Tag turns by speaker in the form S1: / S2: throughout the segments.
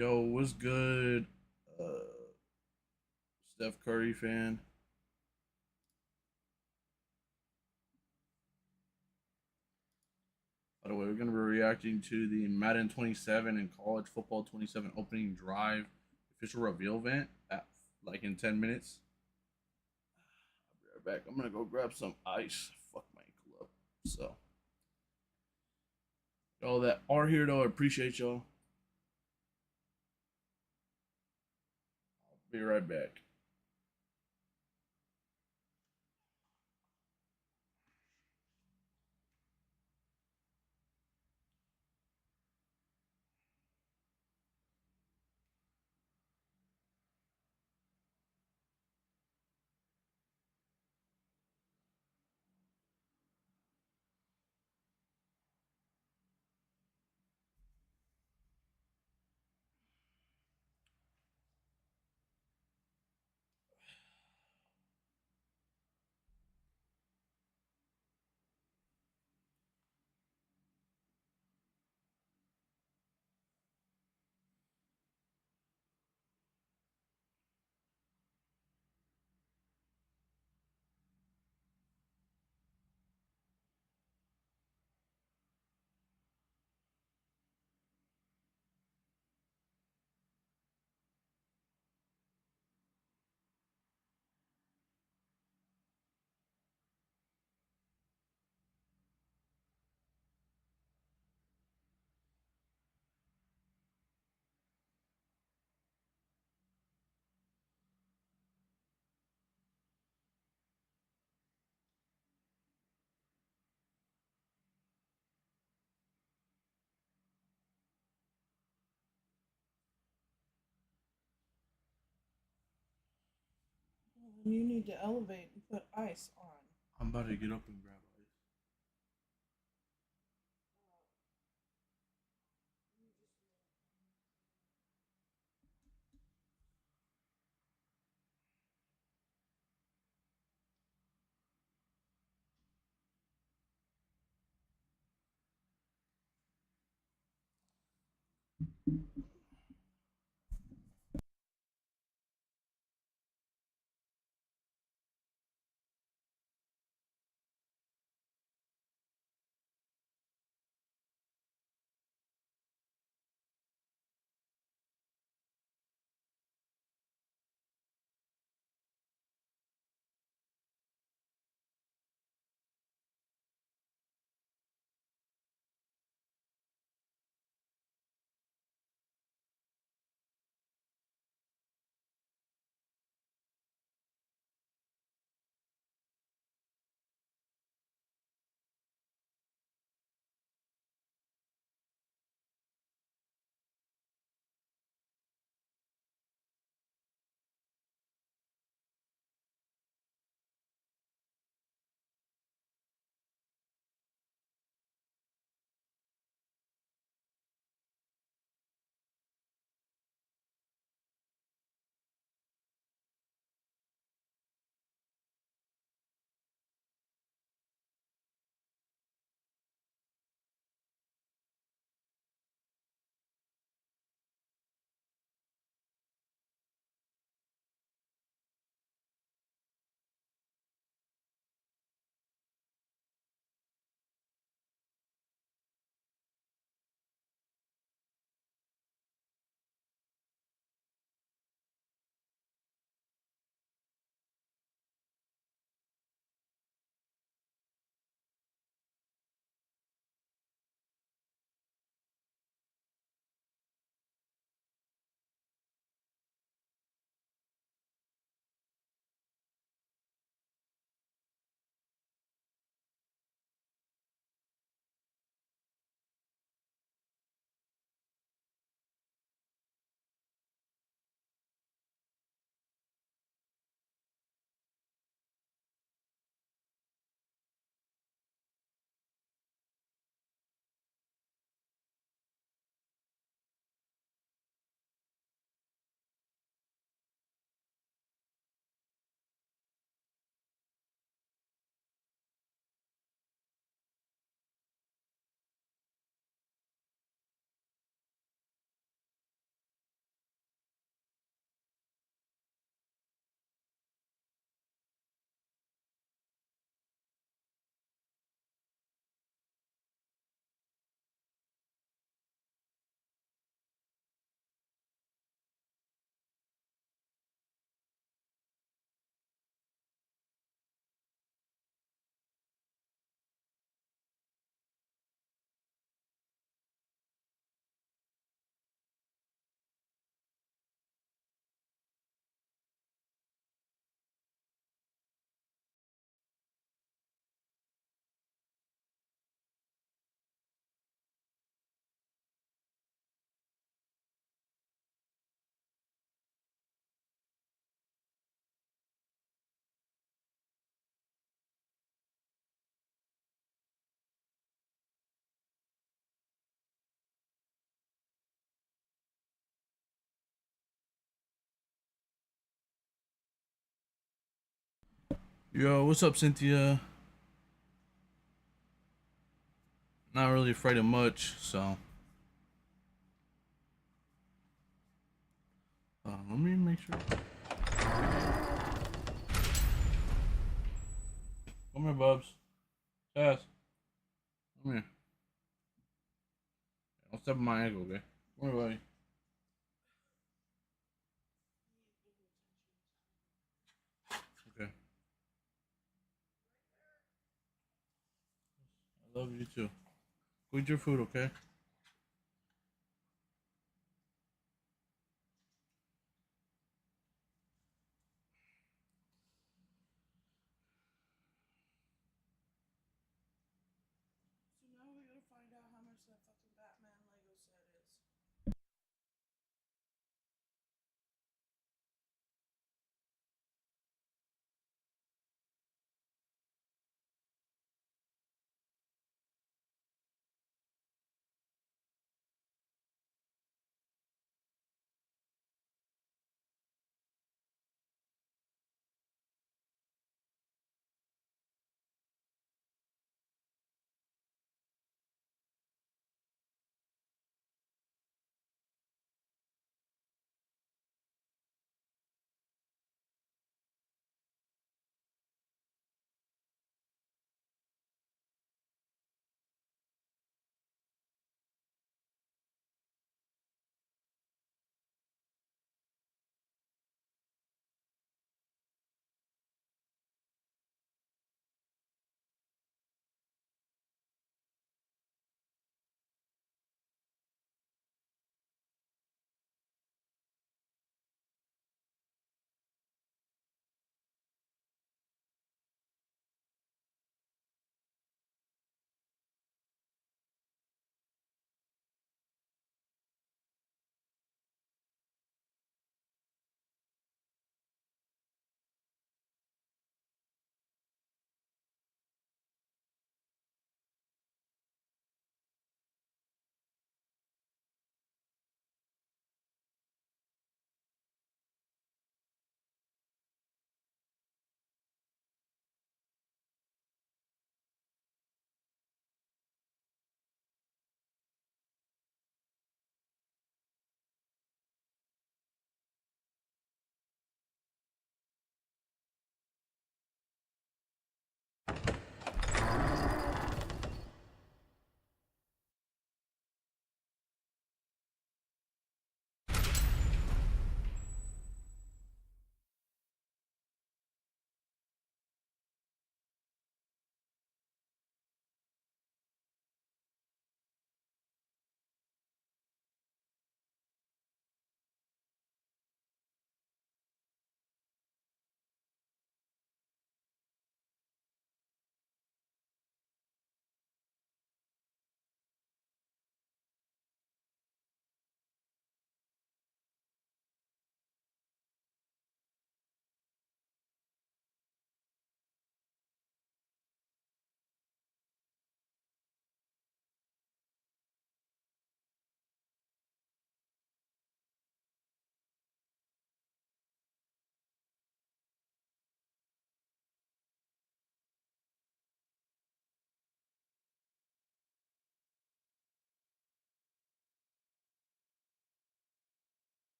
S1: Yo, what's good? Uh, Steph Curry fan. By the way, we're gonna be reacting to the Madden 27 and College Football 27 opening drive official reveal event at like in 10 minutes. I'll be right back. I'm gonna go grab some ice. Fuck my ankle up. So, y'all that are here though, I appreciate y'all. I'll be right back.
S2: Well, then you need to elevate and put ice on.
S1: I'm about to get up and grab ice. Yo, what's up, Cynthia? Not really afraid of much, so let me make sure. Come here, Bubs. Tess, come here. Don't step on my ankle, okay? Come here, buddy. Okay. I love you too. Go eat your food, okay?
S2: So now we gotta find out how much that fucking Batman Lego set is.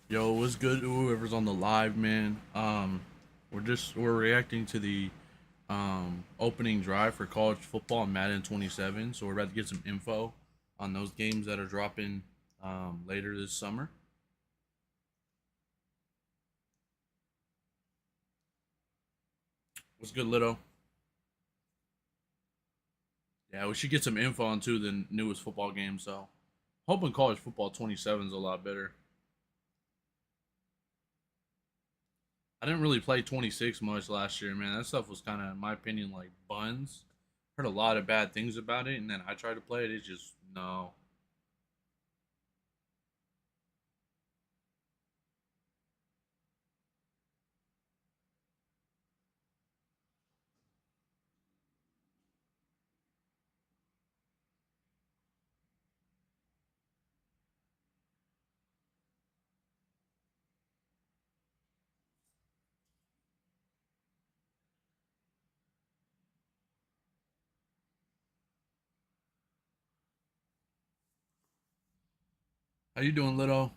S1: Yo, what's good? Whoever's on the live, man. We're reacting to the opening drive for college football and Madden 27. So we're about to get some info on those games that are dropping later this summer. What's good, Lido? Yeah, we should get some info on too the newest football game. So hoping college football 27 is a lot better. I didn't really play 26 much last year, man. That stuff was kind of, in my opinion, like buns. Heard a lot of bad things about it, and then I tried to play it. It's just no. How you doing, Little?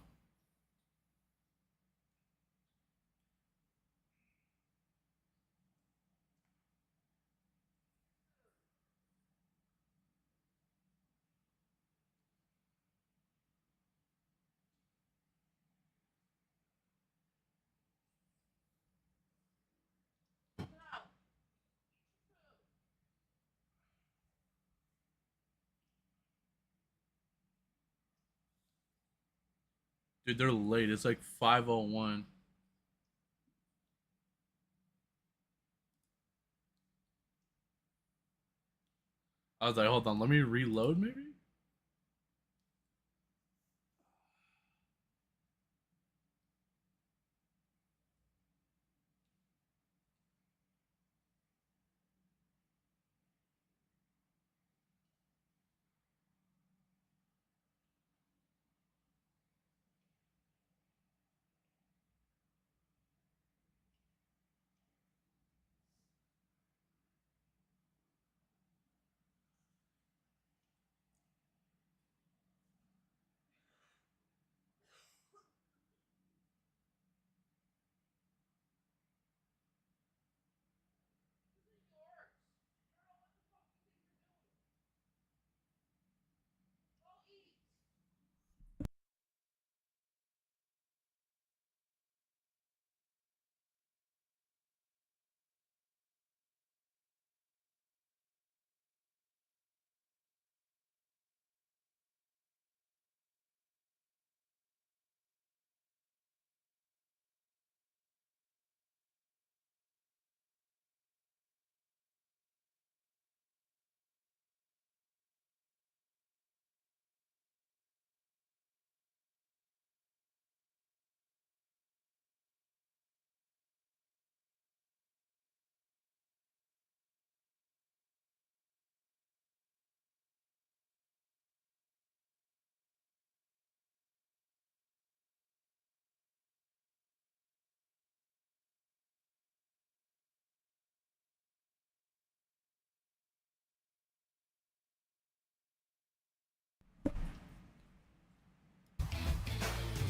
S1: Dude, they're late. It's like 5:01. I was like, hold on, let me reload maybe?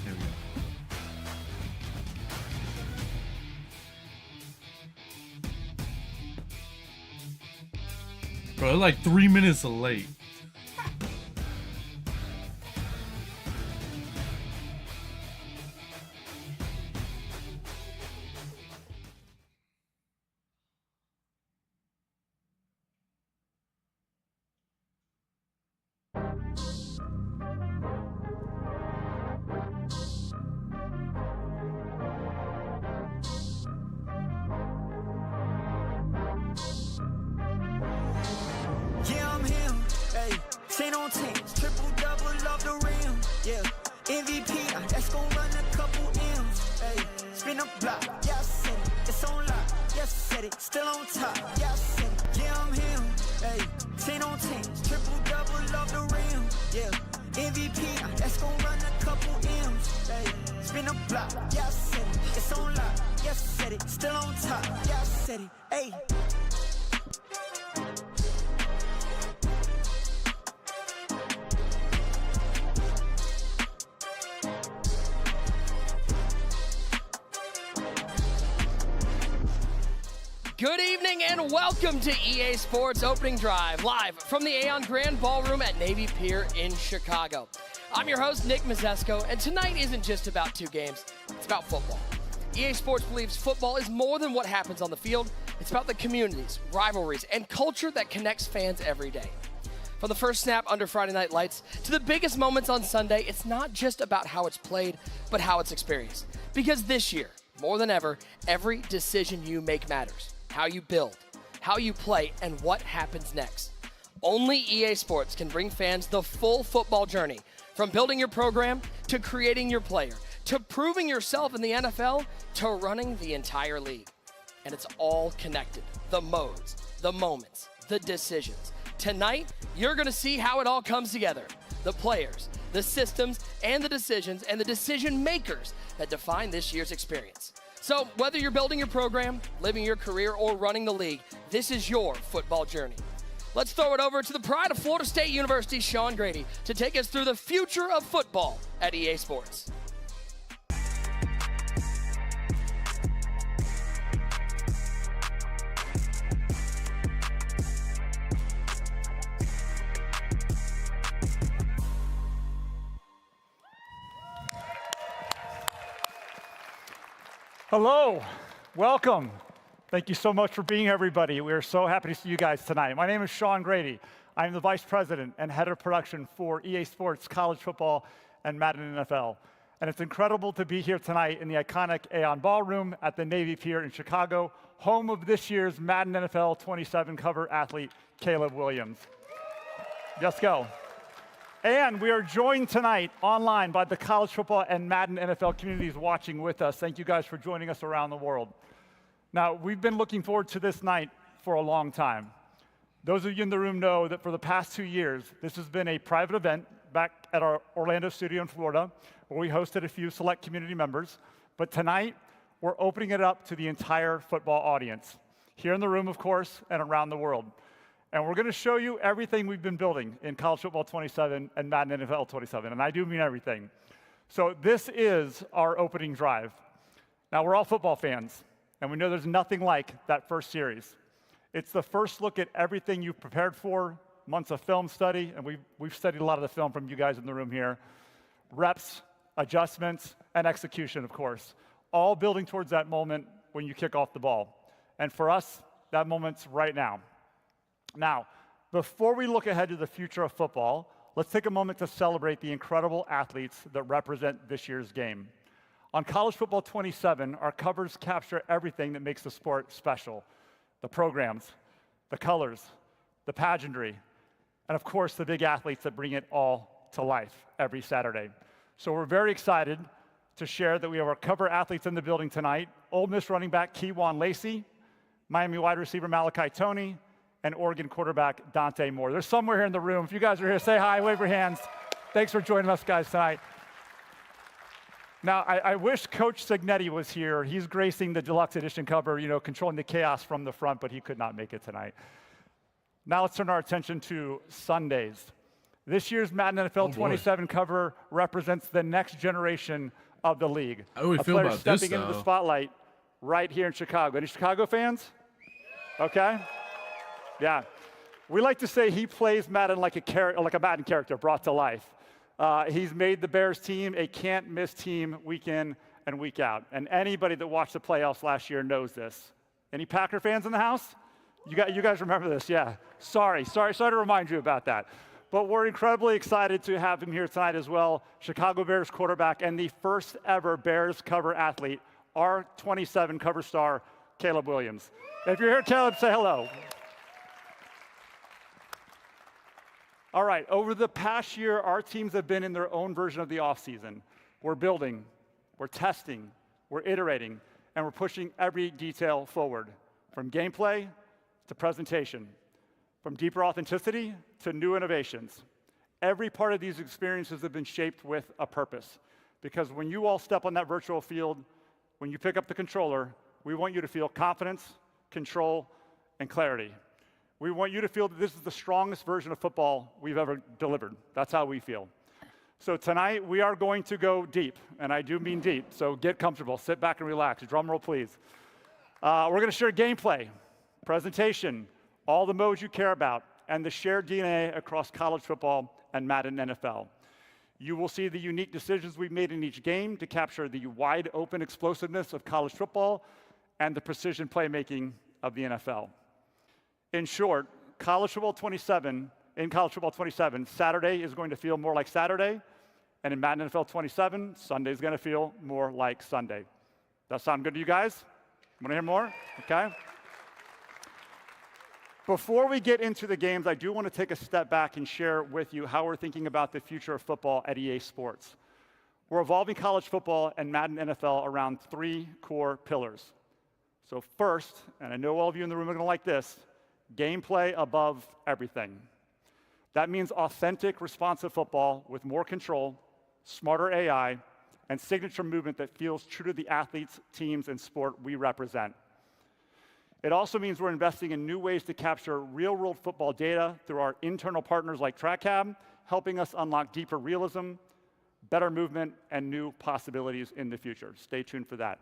S1: Here we go. Bro, they're like 3 minutes late.
S3: Yeah, I'm him. Hey, 10 on 10, triple double off the rim. Yeah, MVP, that's gon' run a couple M's. Hey, spin a block. Yeah, I said it. It's on lock. Yeah, I said it. Still on top. Yeah, I said it. Yeah, I'm him. Hey, 10 on 10, triple double off the rim. Yeah, MVP, that's gon' run a couple M's. Hey, spin a block. Yeah, I said it. It's on lock. Yeah, I said it. Still on top. Yeah, I said it. Hey.
S4: Good evening and welcome to EA Sports Opening Drive, live from the Aon Grand Ballroom at Navy Pier in Chicago. I'm your host, Nick Mazesco, and tonight isn't just about two games, it's about football. EA Sports believes football is more than what happens on the field. It's about the communities, rivalries, and culture that connects fans every day. From the first snap under Friday Night Lights to the biggest moments on Sunday, it's not just about how it's played, but how it's experienced. Because this year, more than ever, every decision you make matters. How you build, how you play, and what happens next. Only EA Sports can bring fans the full football journey, from building your program, to creating your player, to proving yourself in the NFL, to running the entire league. And it's all connected. The modes, the moments, the decisions. Tonight, you're going to see how it all comes together. The players, the systems, and the decisions, and the decision makers that define this year's experience. So whether you're building your program, living your career, or running the league, this is your football journey. let's throw it over to the pride of Florida State University, Sean Grady, to take us through the future of football at EA Sports.
S5: Hello, welcome. Thank you so much for being here, everybody. We are so happy to see you guys tonight. My name is Sean Grady. I'm the Vice President and Head of Production for EA Sports College Football and Madden NFL. And it's incredible to be here tonight in the iconic Aon Ballroom at the Navy Pier in Chicago, home of this year's Madden NFL 27 cover athlete, Caleb Williams. Let's go. And we are joined tonight online by the college football and Madden NFL communities watching with us. Thank you guys for joining us around the world. Now, we've been looking forward to this night for a long time. Those of you in the room know that for the past 2 years, this has been a private event back at our Orlando studio in Florida, where we hosted a few select community members. But tonight, we're opening it up to the entire football audience, here in the room, of course, and around the world. And we're going to show you everything we've been building in College Football 27 and Madden NFL 27, and I do mean everything. So this is our opening drive. Now, we're all football fans, and we know there's nothing like that first series. It's the first look at everything you've prepared for, months of film study, and we've studied a lot of the film from you guys in the room here, reps, adjustments, and execution, of course, all building towards that moment when you kick off the ball. And for us, that moment's right now. Now, before we look ahead to the future of football, let's take a moment to celebrate the incredible athletes that represent this year's game. On College Football 27, our covers capture everything that makes the sport special. The programs, the colors, the pageantry, and of course, the big athletes that bring it all to life every Saturday. So we're very excited to share that we have our cover athletes in the building tonight: Ole Miss running back Keywan Lacey, Miami wide receiver Malachi Toney, and Oregon quarterback Dante Moore. They're somewhere here in the room. If you guys are here, say hi, wave your hands. Thanks for joining us, guys, tonight. Now, I wish Coach Signetti was here. He's gracing the deluxe edition cover, controlling the chaos from the front, but he could not make it tonight. Now let's turn our attention to Sundays. This year's Madden NFL 27 cover represents the next generation of the league.
S1: How do we feel about this,
S5: stepping into the spotlight right here in Chicago. Any Chicago fans? Okay. Yeah. We like to say he plays Madden like a Madden character brought to life. He's made the Bears team a can't-miss team week in and week out. And anybody that watched the playoffs last year knows this. Any Packer fans in the house? You guys remember this, yeah. Sorry to remind you about that. But we're incredibly excited to have him here tonight as well. Chicago Bears quarterback and the first ever Bears cover athlete, our 27 cover star, Caleb Williams. If you're here, Caleb, say hello. All right, over the past year, our teams have been in their own version of the offseason. We're building, we're testing, we're iterating, and we're pushing every detail forward, from gameplay to presentation, from deeper authenticity to new innovations. Every part of these experiences have been shaped with a purpose, because when you all step on that virtual field, when you pick up the controller, we want you to feel confidence, control, and clarity. We want you to feel that this is the strongest version of football we've ever delivered. That's how we feel. So tonight, we are going to go deep, and I do mean deep, so get comfortable, sit back and relax. Drum roll, please. We're going to share gameplay, presentation, all the modes you care about, and the shared DNA across college football and Madden NFL. You will see the unique decisions we've made in each game to capture the wide-open explosiveness of college football and the precision playmaking of the NFL. In short, College Football 27, Saturday is going to feel more like Saturday, and in Madden NFL 27, Sunday is going to feel more like Sunday. That sound good to you guys? Want to hear more? Okay. Before we get into the games, I do want to take a step back and share with you how we're thinking about the future of football at EA Sports. We're evolving college football and Madden NFL around 3 core pillars. So first, and I know all of you in the room are going to like this, gameplay above everything. That means authentic, responsive football with more control, smarter AI, and signature movement that feels true to the athletes, teams, and sport we represent. It also means we're investing in new ways to capture real-world football data through our internal partners like TrackCab, helping us unlock deeper realism, better movement, and new possibilities in the future. Stay tuned for that.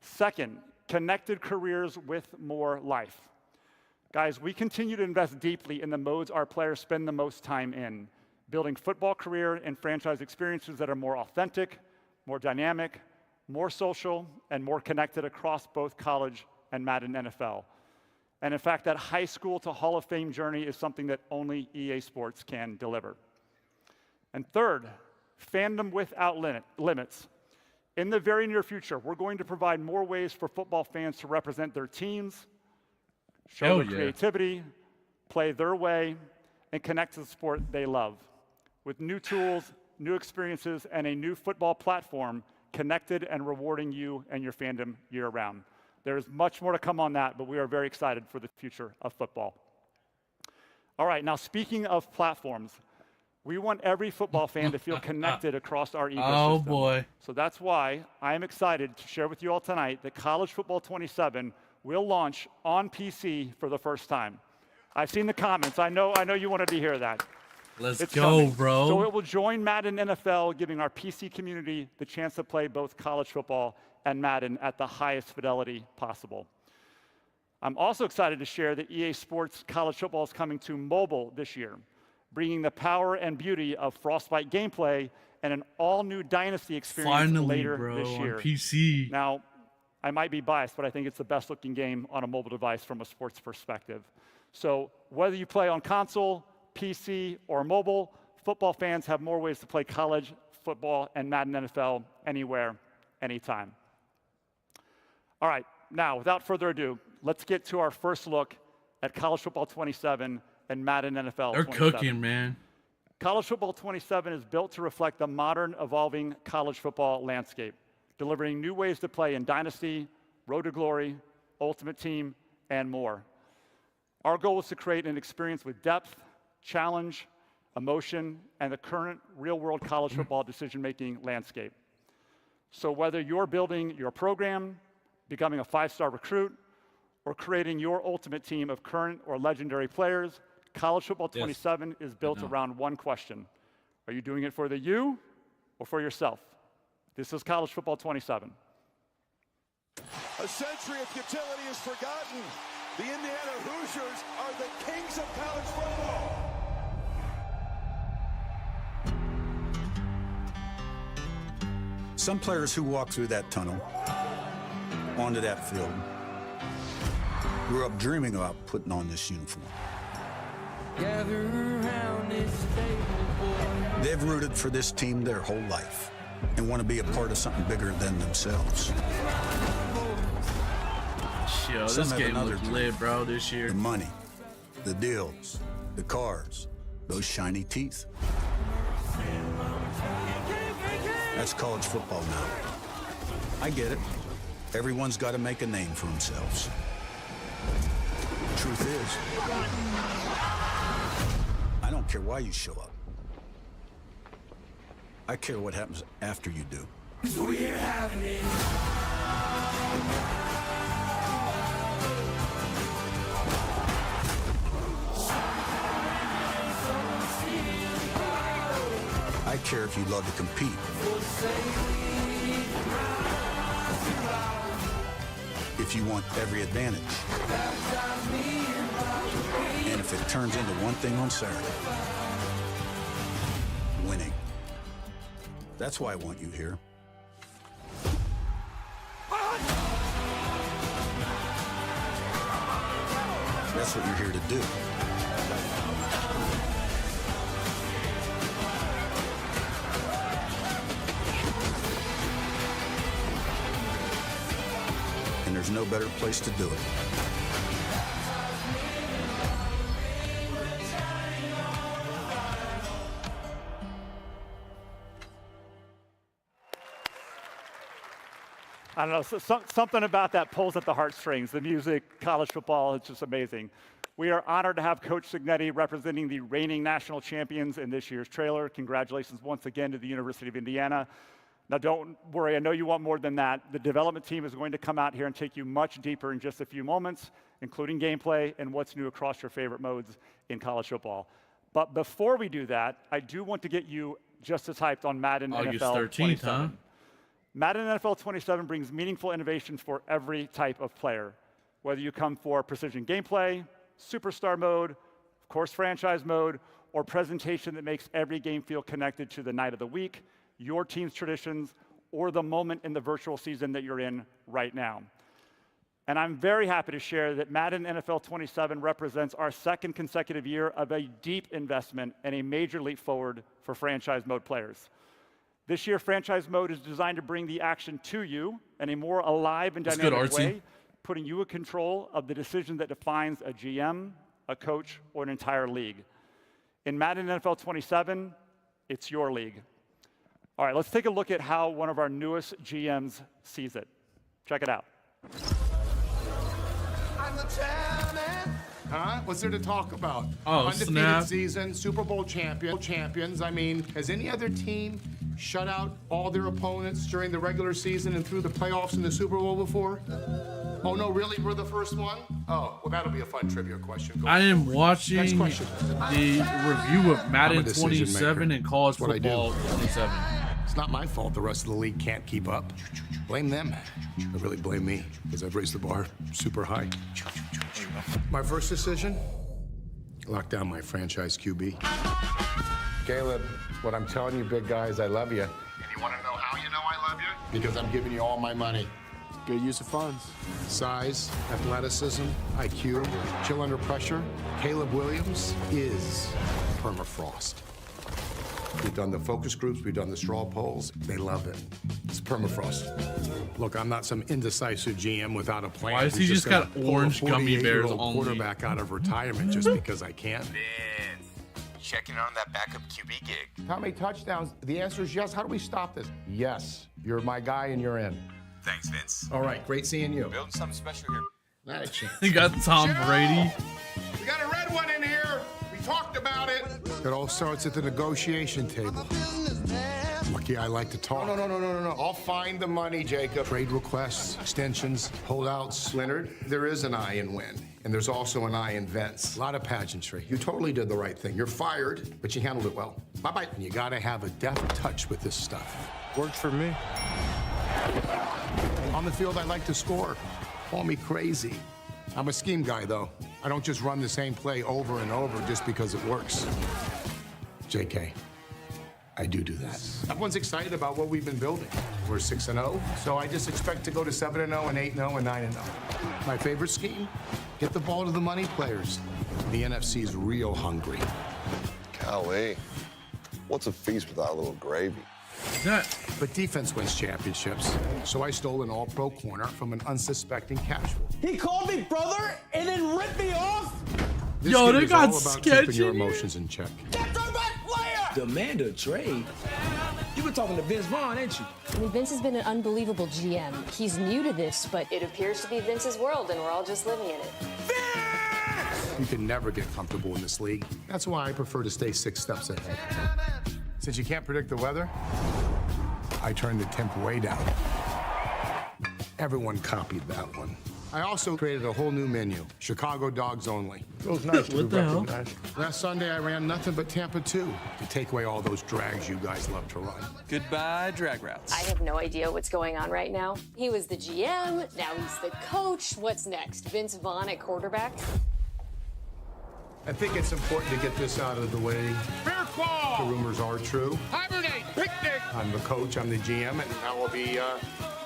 S5: Second, connected careers with more life. Guys, we continue to invest deeply in the modes our players spend the most time in, building football career and franchise experiences that are more authentic, more dynamic, more social, and more connected across both college and Madden NFL. And in fact, that high school to Hall of Fame journey is something that only EA Sports can deliver. And third, fandom without limits. In the very near future, we're going to provide more ways for football fans to represent their teams, show their creativity, play their way, and connect to the sport they love. With new tools, new experiences, and a new football platform connected and rewarding you and your fandom year-round. There is much more to come on that, but we are very excited for the future of football. All right, now speaking of platforms, we want every football fan to feel connected across our ecosystem.
S1: Oh, boy.
S5: So that's why I am excited to share with you all tonight that College Football 27 will launch on PC for the first time. I've seen the comments. I know you wanted to hear that.
S1: Let's
S5: It's
S1: go,
S5: coming.
S1: bro.
S5: So it will join Madden NFL, giving our PC community the chance to play both college football and Madden at the highest fidelity possible. I'm also excited to share that EA Sports College Football is coming to mobile this year, bringing the power and beauty of Frostbite gameplay and an all-new Dynasty experience later this year.
S1: On PC.
S5: Now, I might be biased, but I think it's the best-looking game on a mobile device from a sports perspective. So whether you play on console, PC, or mobile, football fans have more ways to play college football and Madden NFL anywhere, anytime. All right, now, without further ado, let's get to our first look at College Football 27 and Madden NFL 27.
S1: They're cooking, man.
S5: College Football 27 is built to reflect the modern, evolving college football landscape, delivering new ways to play in Dynasty, Road to Glory, Ultimate Team, and more. Our goal is to create an experience with depth, challenge, emotion, and the current real-world college football decision-making landscape. So whether you're building your program, becoming a five-star recruit, or creating your ultimate team of current or legendary players, College Football 27 is built around one question. Are you doing it for the you or for yourself? This is College Football 27.
S6: A century of futility is forgotten. The Indiana Hoosiers are the kings of college football.
S7: Some players who walk through that tunnel, onto that field, grew up dreaming about putting on this uniform. They've rooted for this team their whole life and want to be a part of something bigger than themselves.
S1: Yo,
S7: Some
S1: this
S7: have
S1: game
S7: another
S1: looks
S7: dream.
S1: lit, bro, this year.
S7: The money, the deals, the cars, those shiny teeth. That's college football now. I get it. Everyone's got to make a name for themselves. Truth is, I don't care why you show up. I care what happens after you do.
S3: We're having it.
S7: I care if you love to compete. If you want every advantage. And if it turns into one thing on Saturday, winning. That's why I want you here. That's what you're here to do. And there's no better place to do it.
S5: I don't know, something about that pulls at the heartstrings. The music, college football, it's just amazing. We are honored to have Coach Cignetti representing the reigning national champions in this year's trailer. Congratulations once again to the University of Indiana. Now, don't worry, I know you want more than that. The development team is going to come out here and take you much deeper in just a few moments, including gameplay and what's new across your favorite modes in college football. But before we do that, I do want to get you just as hyped on Madden
S1: August
S5: NFL
S1: 13th,
S5: 27.
S1: huh?
S5: Madden NFL 27 brings meaningful innovations for every type of player. Whether you come for precision gameplay, superstar mode, of course franchise mode, or presentation that makes every game feel connected to the night of the week, your team's traditions, or the moment in the virtual season that you're in right now. And I'm very happy to share that Madden NFL 27 represents our second consecutive year of a deep investment and a major leap forward for franchise mode players. This year, franchise mode is designed to bring the action to you in a more alive and dynamic way, putting you in control of the decision that defines a GM, a coach, or an entire league. In Madden NFL 27, it's your league. All right, let's take a look at how one of our newest GMs sees it. Check it out.
S8: I'm the chairman. Huh? What's there to talk about?
S1: Oh,
S8: undefeated
S1: snap.
S8: season, Super Bowl champions. I mean, has any other team shut out all their opponents during the regular season and through the playoffs in the Super Bowl before? Oh, no, really? We're the first one? Oh, well, that'll be a fun trivia question.
S1: I am watching
S8: Next question.
S1: the review of Madden
S8: decision
S1: 27
S8: maker.
S1: and college
S8: That's what I do.
S1: football 27.
S8: It's not my fault the rest of the league can't keep up. Blame them. I really blame me, because I've raised the bar super high. My first decision, lock down my franchise QB. Caleb, what I'm telling you, big guys, I love you. And you want to know how you know I love you? Because I'm giving you all my money.
S9: Good use of funds.
S8: Size, athleticism, IQ, chill under pressure. Caleb Williams is permafrost. We've done the focus groups, we've done the straw polls. They love it. It's permafrost. Look, I'm not some indecisive GM without a plan.
S1: Why is he
S8: who's
S1: just got
S8: gonna pull a
S1: orange gummy bears
S8: 48-year-old
S1: only?
S8: quarterback out of retirement just because I can.
S10: Vince, checking on that backup QB gig.
S8: How many touchdowns? The answer is yes. How do we stop this? Yes. You're my guy and you're in.
S10: Thanks, Vince.
S8: All right, great seeing you.
S10: Building something special here.
S8: Not a chance.
S1: He got Tom Brady.
S8: We got a red one in here. We talked about it. It all starts at the negotiation table. Lucky I like to talk. No. I'll find the money, Jacob. Trade requests, extensions, holdouts. Leonard, there is an I in win. And there's also an I in Vince. A lot of pageantry. You totally did the right thing. You're fired, but you handled it well. Bye-bye. And you gotta have a deft touch with this stuff.
S9: Worked for me.
S8: On the field, I like to score. Call me crazy. I'm a scheme guy, though. I don't just run the same play over and over just because it works. JK, I do that. Everyone's excited about what we've been building. We're 6-0, so I just expect to go to 7-0 and 8-0 and 9-0. My favorite scheme? Get the ball to the money players. The NFC's real hungry.
S11: Golly, what's a feast without a little gravy?
S8: But defense wins championships, so I stole an all-pro corner from an unsuspecting casual.
S3: He called me brother and then ripped me off?
S8: This
S1: Yo,
S8: game
S1: they
S8: is
S1: got
S8: all about
S1: sketch
S8: keeping your
S1: in here.
S8: emotions in check.
S3: That's our best player!
S12: Demand a trade? You been talking to Vince Vaughn, ain't you?
S13: I mean, Vince has been an unbelievable GM. He's new to this, but it appears to be Vince's world, and we're all just living in it.
S8: You can never get comfortable in this league. That's why I prefer to stay 6 steps ahead. Since you can't predict the weather, I turned the temp way down. Everyone copied that one. I also created a whole new menu, Chicago dogs only. Feels nice to
S1: What
S8: be
S1: the hell?
S8: recognized. Last Sunday, I ran nothing but Tampa 2 to take away all those drags you guys love to run.
S12: Goodbye, drag routes.
S13: I have no idea what's going on right now. He was the GM, now he's the coach. What's next? Vince Vaughn at quarterback?
S8: I think it's important to get this out of the way. Bear claw! The rumors are true. Hibernate! Picnic! I'm the coach, I'm the GM, and I will be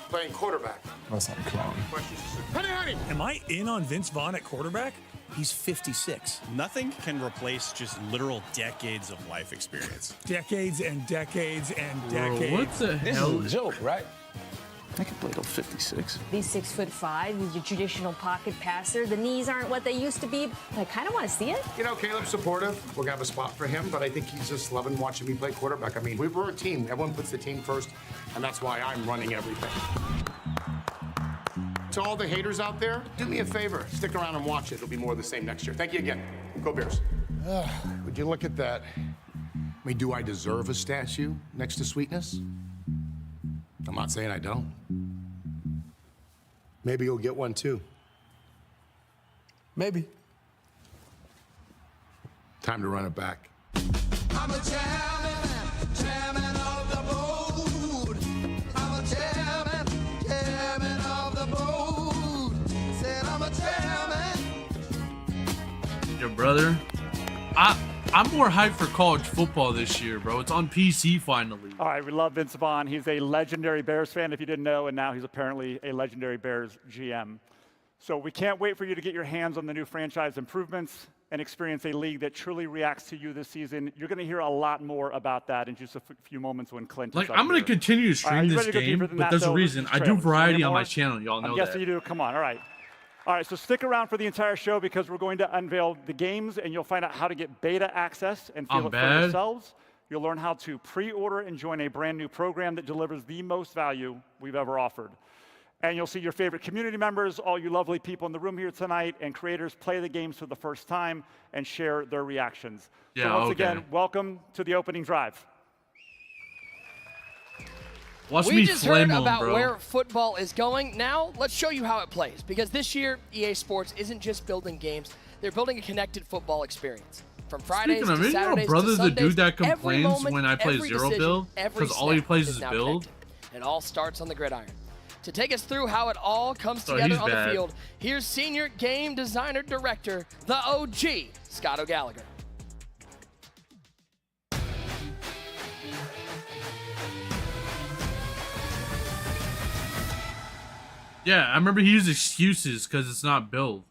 S8: playing quarterback.
S9: That's not clown.
S8: Questions? Honey!
S12: Am I in on Vince Vaughn at quarterback? He's 56.
S14: Nothing can replace just literal decades of life experience.
S12: Decades and decades and
S1: Bro,
S12: decades.
S1: what the
S12: This
S1: hell?
S12: is a joke, right?
S9: I can play till 56.
S13: He's 6'5", he's your traditional pocket passer. The knees aren't what they used to be. I kind of want to see it.
S8: You know, Caleb's supportive. We're going to have a spot for him, but I think he's just loving watching me play quarterback. I mean, we're a team. Everyone puts the team first, and that's why I'm running everything. To all the haters out there, do me a favor. Stick around and watch it. It'll be more of the same next year. Thank you again. Go Bears. Would you look at that? I mean, do I deserve a statue next to Sweetness? I'm not saying I don't. Maybe you'll get one too.
S9: Maybe.
S8: Time to run it back.
S3: I'm a chairman of the board. I'm a chairman of the board. Said I'm a chairman.
S1: Your brother. I'm more hyped for college football this year, bro. It's on PC finally.
S5: All right, we love Vince Vaughn. He's a legendary Bears fan, if you didn't know, and now he's apparently a legendary Bears GM. So we can't wait for you to get your hands on the new franchise improvements and experience a league that truly reacts to you this season. You're going to hear a lot more about that in just a few moments when Clint is up
S1: I'm going to
S5: here.
S1: continue to stream this game, but there's a reason. I do variety on my channel. Y'all know that.
S5: Yes, you do. Come on. All right. All right, so stick around for the entire show because we're going to unveil the games and you'll find out how to get beta access and feel it for yourselves. You'll learn how to pre-order and join a brand new program that delivers the most value we've ever offered. And you'll see your favorite community members, all you lovely people in the room here tonight, and creators play the games for the first time and share their reactions.
S1: Yeah,
S5: so once again, welcome to the opening drive.
S4: We just heard about where football is going. Now, let's show you how it plays. Because this year, EA Sports isn't just building games. They're building a connected football experience. From Fridays to Saturdays
S1: brother's
S4: to
S1: the
S4: Sundays,
S1: dude that complains
S4: moment,
S1: when I play zero build because all he plays is build.
S4: It all starts on the gridiron. To take us through how it all comes together on the field, here's senior game designer director, the OG, Scott O'Gallagher.
S1: Yeah, I remember he used excuses because it's not build.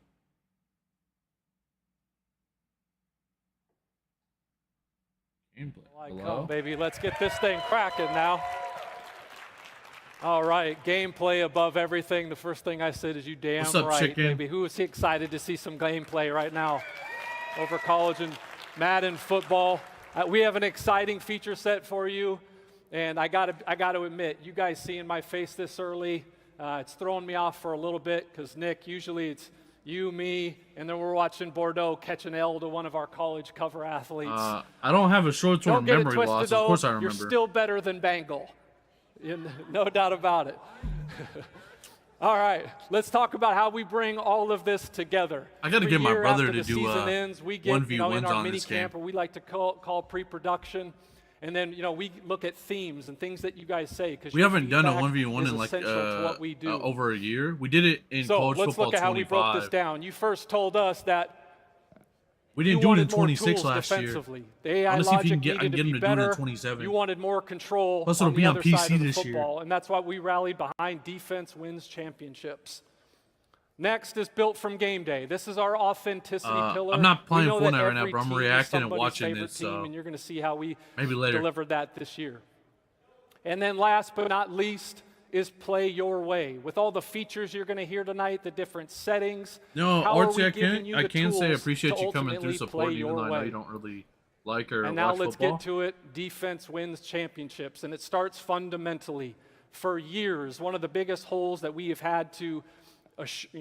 S15: Come, baby, let's get this thing cracking now. All right, gameplay above everything. The first thing I said is you damn
S1: What's up,
S15: right,
S1: chicken?
S15: baby. Who is excited to see some gameplay right now over college and Madden football? We have an exciting feature set for you, and I gotta admit, you guys seeing my face this early, it's throwing me off for a little bit because Nick, usually it's you, me, and then we're watching Bordeaux catch an L to one of our college cover athletes.
S1: I don't have a short-term memory loss.
S15: Though.
S1: Of course I remember.
S15: You're still better than Bengal. No doubt about it. All right, let's talk about how we bring all of this together.
S1: I got to get my brother to do
S15: season ends, we get,
S1: 1v1s
S15: in our
S1: on
S15: mini
S1: this game.
S15: camp, or we like to call pre-production, and then we look at themes and things that you guys say.
S1: We haven't done a 1v1 in like over a year. We did it in college football 25.
S15: So let's look at how we broke this down. You first told us that
S1: we didn't do it in 26 last year.
S15: The AI
S1: Let's see if you can
S15: logic
S1: get, I can get him to do it in 27.
S15: You wanted more control
S1: Plus,
S15: on
S1: it'll be
S15: the
S1: on
S15: other
S1: PC
S15: side of the
S1: this
S15: football,
S1: year.
S15: and that's why we rallied behind defense wins championships. Next is built from game day. This is our authenticity pillar.
S1: I'm not playing
S15: Fortnite
S1: right now, bro. I'm reacting and watching
S15: favorite
S1: this.
S15: team, and you're going to see how we
S1: maybe later
S15: delivered that this year. And then last but not least is play your way. With all the features you're going to hear tonight, the different settings.
S1: No,
S15: RT,
S1: I can say I appreciate you coming through support, even though I know you don't really like or
S15: and now
S1: watch
S15: let's
S1: football.
S15: get to it. Defense wins championships, and it starts fundamentally. For years, one of the biggest holes that we have had to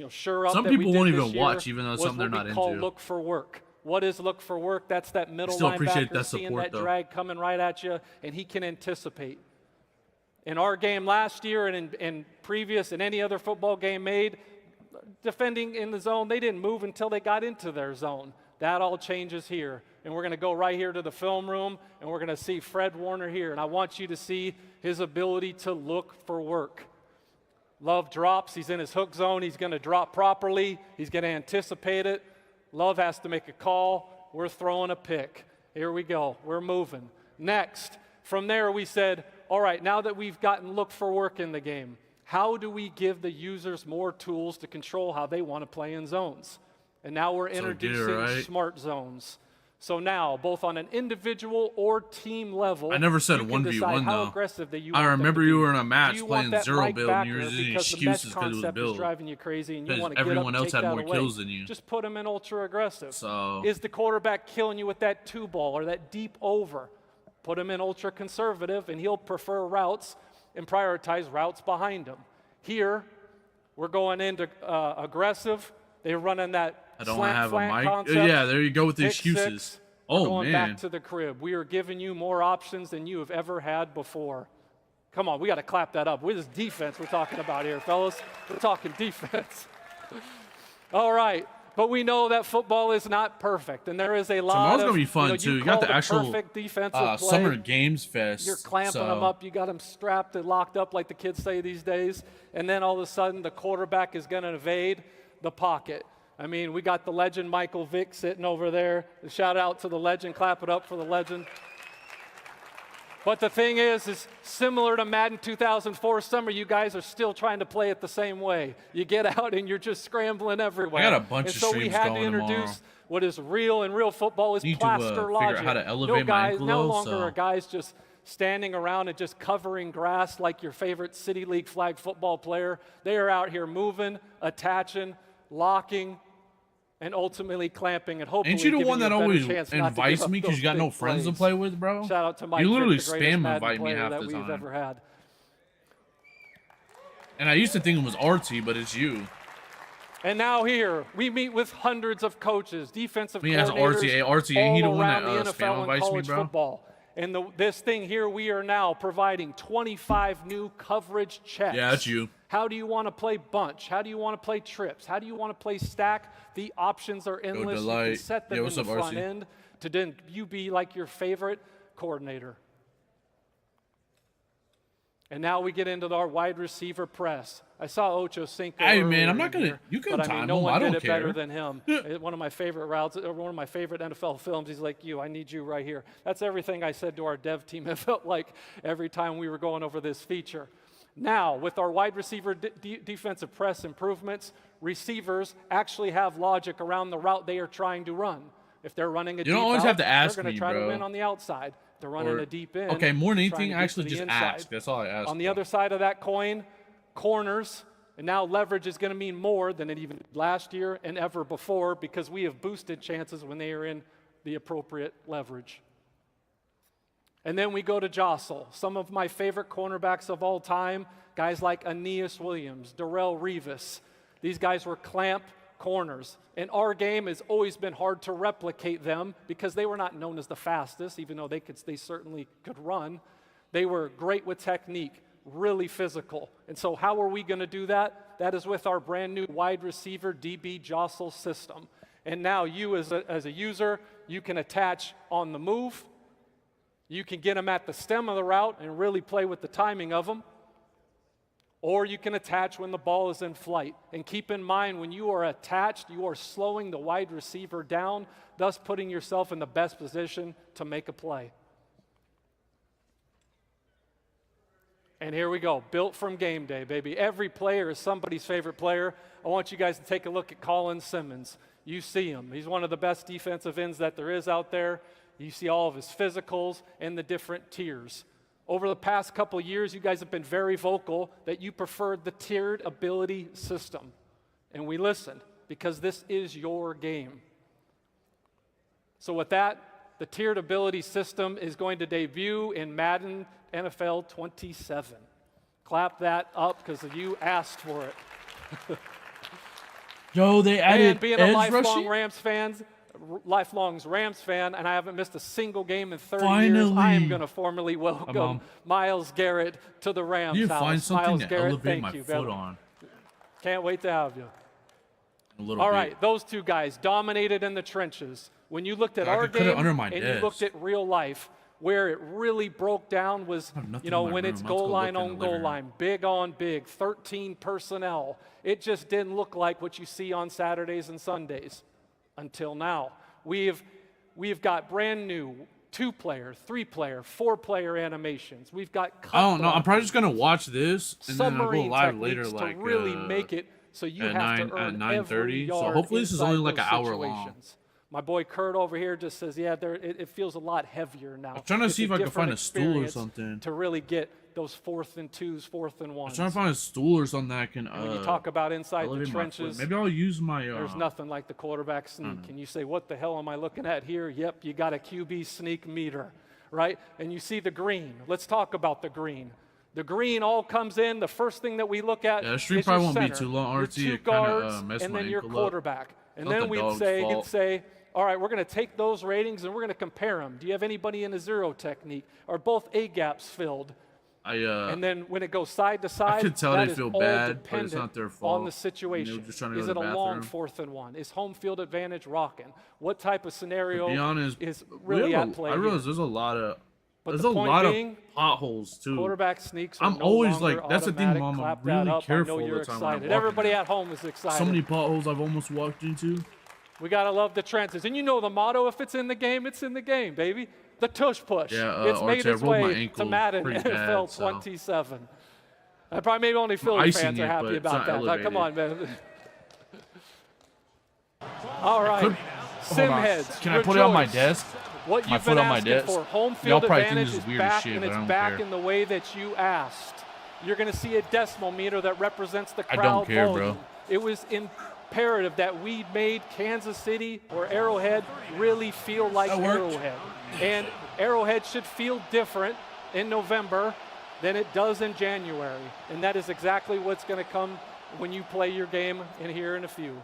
S15: shore up.
S1: Some
S15: that
S1: people
S15: we did
S1: won't
S15: this
S1: even
S15: year
S1: watch, even though it's something they're
S15: what
S1: not
S15: we call
S1: into.
S15: Look for work. What is look for work? That's that middle
S1: still appreciate
S15: linebacker
S1: that
S15: seeing
S1: support,
S15: that
S1: though.
S15: drag coming right at you, and he can anticipate. In our game last year and in previous and any other football game made, defending in the zone, they didn't move until they got into their zone. That all changes here. And we're going to go right here to the film room, and we're going to see Fred Warner here. And I want you to see his ability to look for work. Love drops. He's in his hook zone. He's going to drop properly. He's going to anticipate it. Love has to make a call. We're throwing a pick. Here we go. We're moving. Next, from there we said, all right, now that we've gotten look for work in the game, how do we give the users more tools to control how they want to play in zones? And now we're introducing smart zones. So now, both on an individual or team level,
S1: I never said
S15: you can
S1: 1v1
S15: decide how
S1: though.
S15: aggressive that you
S1: I
S15: want them
S1: remember
S15: to
S1: you
S15: be.
S1: were in a match
S15: Do you
S1: playing
S15: want that
S1: zero
S15: Mike
S1: build, and
S15: backer
S1: you were using
S15: because the mesh
S1: excuses because it was
S15: concept is
S1: build.
S15: driving you crazy, and you
S1: Because
S15: want to get
S1: everyone
S15: up and
S1: else
S15: take
S1: had
S15: that
S1: more
S15: away.
S1: kills than you.
S15: Just put them in ultra aggressive.
S1: So
S15: is the quarterback killing you with that two ball or that deep over? Put him in ultra conservative, and he'll prefer routes and prioritize routes behind him. Here, we're going into aggressive. They're running that
S1: I don't
S15: slant
S1: have a
S15: flank
S1: mic.
S15: concept.
S1: Yeah, there you go with the
S15: Pick
S1: excuses.
S15: We're
S1: Oh
S15: going
S1: man.
S15: back to the crib. We are giving you more options than you have ever had before. Come on, we got to clap that up. This is defense we're talking about here, fellas. We're talking defense. All right. But we know that football is not perfect, and there is a lot
S1: Tomorrow's
S15: of,
S1: gonna be fun too. You got the actual
S15: perfect defensive play.
S1: Summer Games Fest.
S15: You're clamping them up. You got them strapped and locked up, like the kids say these days. And then all of a sudden, the quarterback is going to evade the pocket. I mean, we got the legend Michael Vick sitting over there. Shout out to the legend. Clap it up for the legend. But the thing is similar to Madden 2004 summer, you guys are still trying to play it the same way. You get out and you're just scrambling everywhere.
S1: I got a bunch of
S15: streams
S1: streams
S15: so we had
S1: going
S15: to introduce
S1: tomorrow.
S15: What is real, and real football is
S1: Need
S15: plaster
S1: to,
S15: logic.
S1: figure out how to elevate my ankle,
S15: no
S1: though,
S15: longer
S1: so.
S15: are guys just standing around and just covering grass like your favorite City League flag football player. They are out here moving, attaching, locking, and ultimately clamping and hopefully
S1: Ain't you the
S15: giving
S1: one that
S15: a better
S1: always
S15: chance not to
S1: invites
S15: give up
S1: me because you got
S15: those
S1: no
S15: big
S1: friends to
S15: plays.
S1: play with, bro?
S15: Shout out to Mike
S1: You literally
S15: Vick, the greatest
S1: spam
S15: Madden
S1: invite me
S15: player
S1: half
S15: that
S1: the
S15: we've
S1: time.
S15: ever had.
S1: And I used to think it was RT, but it's you.
S15: And now here, we meet with hundreds of coaches, defensive
S1: Me as
S15: coordinators,
S1: RTA, ain't he the
S15: all
S1: one
S15: around
S1: that
S15: the
S1: spam
S15: NFL and
S1: invites me,
S15: college
S1: bro?
S15: football. And this thing here, we are now providing 25 new coverage checks.
S1: Yeah, that's you.
S15: How do you want to play bunch? How do you want to play trips? How do you want to play stack? The options are endless. You can set them in the front end to then you be like your favorite coordinator. And now we get into our wide receiver press. I saw Ocho Cinco.
S1: Hey, man, I'm
S15: earlier
S1: not gonna.
S15: here,
S1: You can
S15: but
S1: time
S15: I mean, no
S1: him.
S15: one
S1: I don't
S15: did it
S1: care.
S15: better than him. One of my favorite routes, or one of my favorite NFL films. He's like, I need you right here. That's everything I said to our dev team. It felt like every time we were going over this feature. Now, with our wide receiver defensive press improvements, receivers actually have logic around the route they are trying to run. If they're running a deep
S1: You don't always
S15: out,
S1: have to ask
S15: they're going
S1: me,
S15: to try
S1: bro.
S15: to win on the outside. They're running a deep in.
S1: Okay, more than
S15: trying
S1: anything,
S15: to get
S1: actually
S15: to the
S1: just
S15: inside.
S1: ask. That's all I ask.
S15: On the other side of that coin, corners, and now leverage is going to mean more than it even did last year and ever before because we have boosted chances when they are in the appropriate leverage. And then we go to jostle. Some of my favorite cornerbacks of all time, guys like Aeneas Williams, Darrelle Revis. These guys were clamp corners. In our game, it's always been hard to replicate them because they were not known as the fastest, even though they certainly could run. They were great with technique, really physical. And so how are we going to do that? That is with our brand new wide receiver DB jostle system. And now you as a user, you can attach on the move. You can get them at the stem of the route and really play with the timing of them. Or you can attach when the ball is in flight. And keep in mind, when you are attached, you are slowing the wide receiver down, thus putting yourself in the best position to make a play. And here we go, built from game day, baby. Every player is somebody's favorite player. I want you guys to take a look at Colin Simmons. You see him. He's one of the best defensive ends that there is out there. You see all of his physicals and the different tiers. Over the past couple of years, you guys have been very vocal that you preferred the tiered ability system. And we listened because this is your game. So with that, the tiered ability system is going to debut in Madden NFL 27. Clap that up because you asked for it.
S1: Yo, they added
S15: and being a
S1: edge
S15: lifelong
S1: rushing?
S15: lifelong Rams fan, and I haven't missed a single game in 30
S1: Finally.
S15: years, I am going to formally welcome Myles Garrett to the Rams
S1: You
S15: house.
S1: find something
S15: Myles
S1: to
S15: Garrett,
S1: elevate
S15: thank
S1: my
S15: you,
S1: foot
S15: brother.
S1: on.
S15: Can't wait to have you.
S1: A little
S15: All
S1: bit.
S15: right, those two guys dominated in the trenches. When you looked at
S1: I
S15: our
S1: could put it
S15: game
S1: under my
S15: and you
S1: desk.
S15: looked at real life, where it really broke down was,
S1: nothing
S15: you know,
S1: in my
S15: when
S1: room.
S15: it's
S1: Let's
S15: goal
S1: go
S15: line
S1: look in
S15: on
S1: the
S15: goal
S1: living
S15: line, big on big, 13 personnel. It just didn't look like what you see on Saturdays and Sundays until now. We've got brand new 2-player, 3-player, 4-player animations. We've got
S1: I don't know. I'm probably just gonna watch this and then I'll go
S15: submarine
S1: live later,
S15: techniques
S1: like
S15: to really make it so you
S1: at
S15: have
S1: 9
S15: to earn
S1: at
S15: every
S1: 9:30.
S15: yard
S1: So hopefully this is only
S15: inside
S1: like an
S15: those
S1: hour long.
S15: situations. My boy Kurt over here just says, yeah, it feels a lot heavier now.
S1: I'm trying to
S15: It's
S1: see if I can
S15: different
S1: find a stool or
S15: experience
S1: something.
S15: to really get those 4th and 2s, 4th and 1s.
S1: I'm trying to find a stool or something that I can.
S15: When you talk about inside the
S1: elevate my foot.
S15: trenches,
S1: Maybe I'll use my.
S15: there's nothing like the quarterback sneak. And you say, what the hell am I looking at here? Yep, you got a QB sneak meter, right? And you see the green. Let's talk about the green. The green all comes in. The first thing that we look at
S1: Yeah, the stream
S15: is your
S1: probably won't be
S15: center,
S1: too long,
S15: your
S1: RT.
S15: 2
S1: It kinda,
S15: guards,
S1: messed
S15: and
S1: my
S15: then your
S1: ankle up.
S15: quarterback. And
S1: Not
S15: then
S1: the
S15: we'd
S1: dog's fault.
S15: say, all right, we're going to take those ratings and we're going to compare them. Do you have anybody in a zero technique? Are both A gaps filled? And then when it goes side to side,
S1: I could tell
S15: that
S1: they
S15: is
S1: feel
S15: all
S1: bad, but it's
S15: dependent
S1: not their fault.
S15: on the situation.
S1: You know, just trying to
S15: Is
S1: go
S15: it
S1: to the
S15: a long
S1: bathroom.
S15: 4th and 1? Is home field advantage rocking? What type of scenario
S1: To be honest,
S15: is really at play
S1: I
S15: here?
S1: realize there's a lot of
S15: But
S1: there's
S15: the
S1: a
S15: point
S1: lot
S15: being,
S1: of potholes too.
S15: Quarterback sneaks are
S1: I'm
S15: no
S1: always
S15: longer
S1: like, that's the thing,
S15: automatic.
S1: Mom. I'm
S15: Clap that
S1: really
S15: up.
S1: careful
S15: I know
S1: all
S15: you're
S1: the time when I'm
S15: excited.
S1: walking.
S15: Everybody at home is excited.
S1: So many potholes I've almost walked into.
S15: We got to love the trenches. And you know the motto, if it's in the game, it's in the game, baby. The tush push.
S1: Yeah,
S15: it's made its
S1: rolled my
S15: way
S1: ankle
S15: to Madden
S1: pretty
S15: NFL
S1: bad, so.
S15: 27. Probably maybe only Philly
S1: icing
S15: fans are
S1: it,
S15: happy
S1: but it's
S15: about
S1: not
S15: that. Like, come on,
S1: elevated.
S15: man. All right. Sim heads.
S1: Can I put it on my
S15: rejoice.
S1: desk?
S15: What
S1: My
S15: you've
S1: foot
S15: been
S1: on my
S15: asking
S1: desk?
S15: for, home
S1: Y'all
S15: field
S1: probably think
S15: advantage
S1: this
S15: is
S1: is weird as
S15: back,
S1: shit,
S15: and
S1: but I
S15: it's
S1: don't
S15: back
S1: care.
S15: in the way that you asked. You're going to see a decimal meter that represents the
S1: I
S15: crowd
S1: don't care,
S15: volume.
S1: bro.
S15: It was imperative that we made Kansas City or Arrowhead really feel like
S1: That worked.
S15: Arrowhead. And Arrowhead should feel different in November than it does in January. And that is exactly what's going to come when you play your game in here in a few.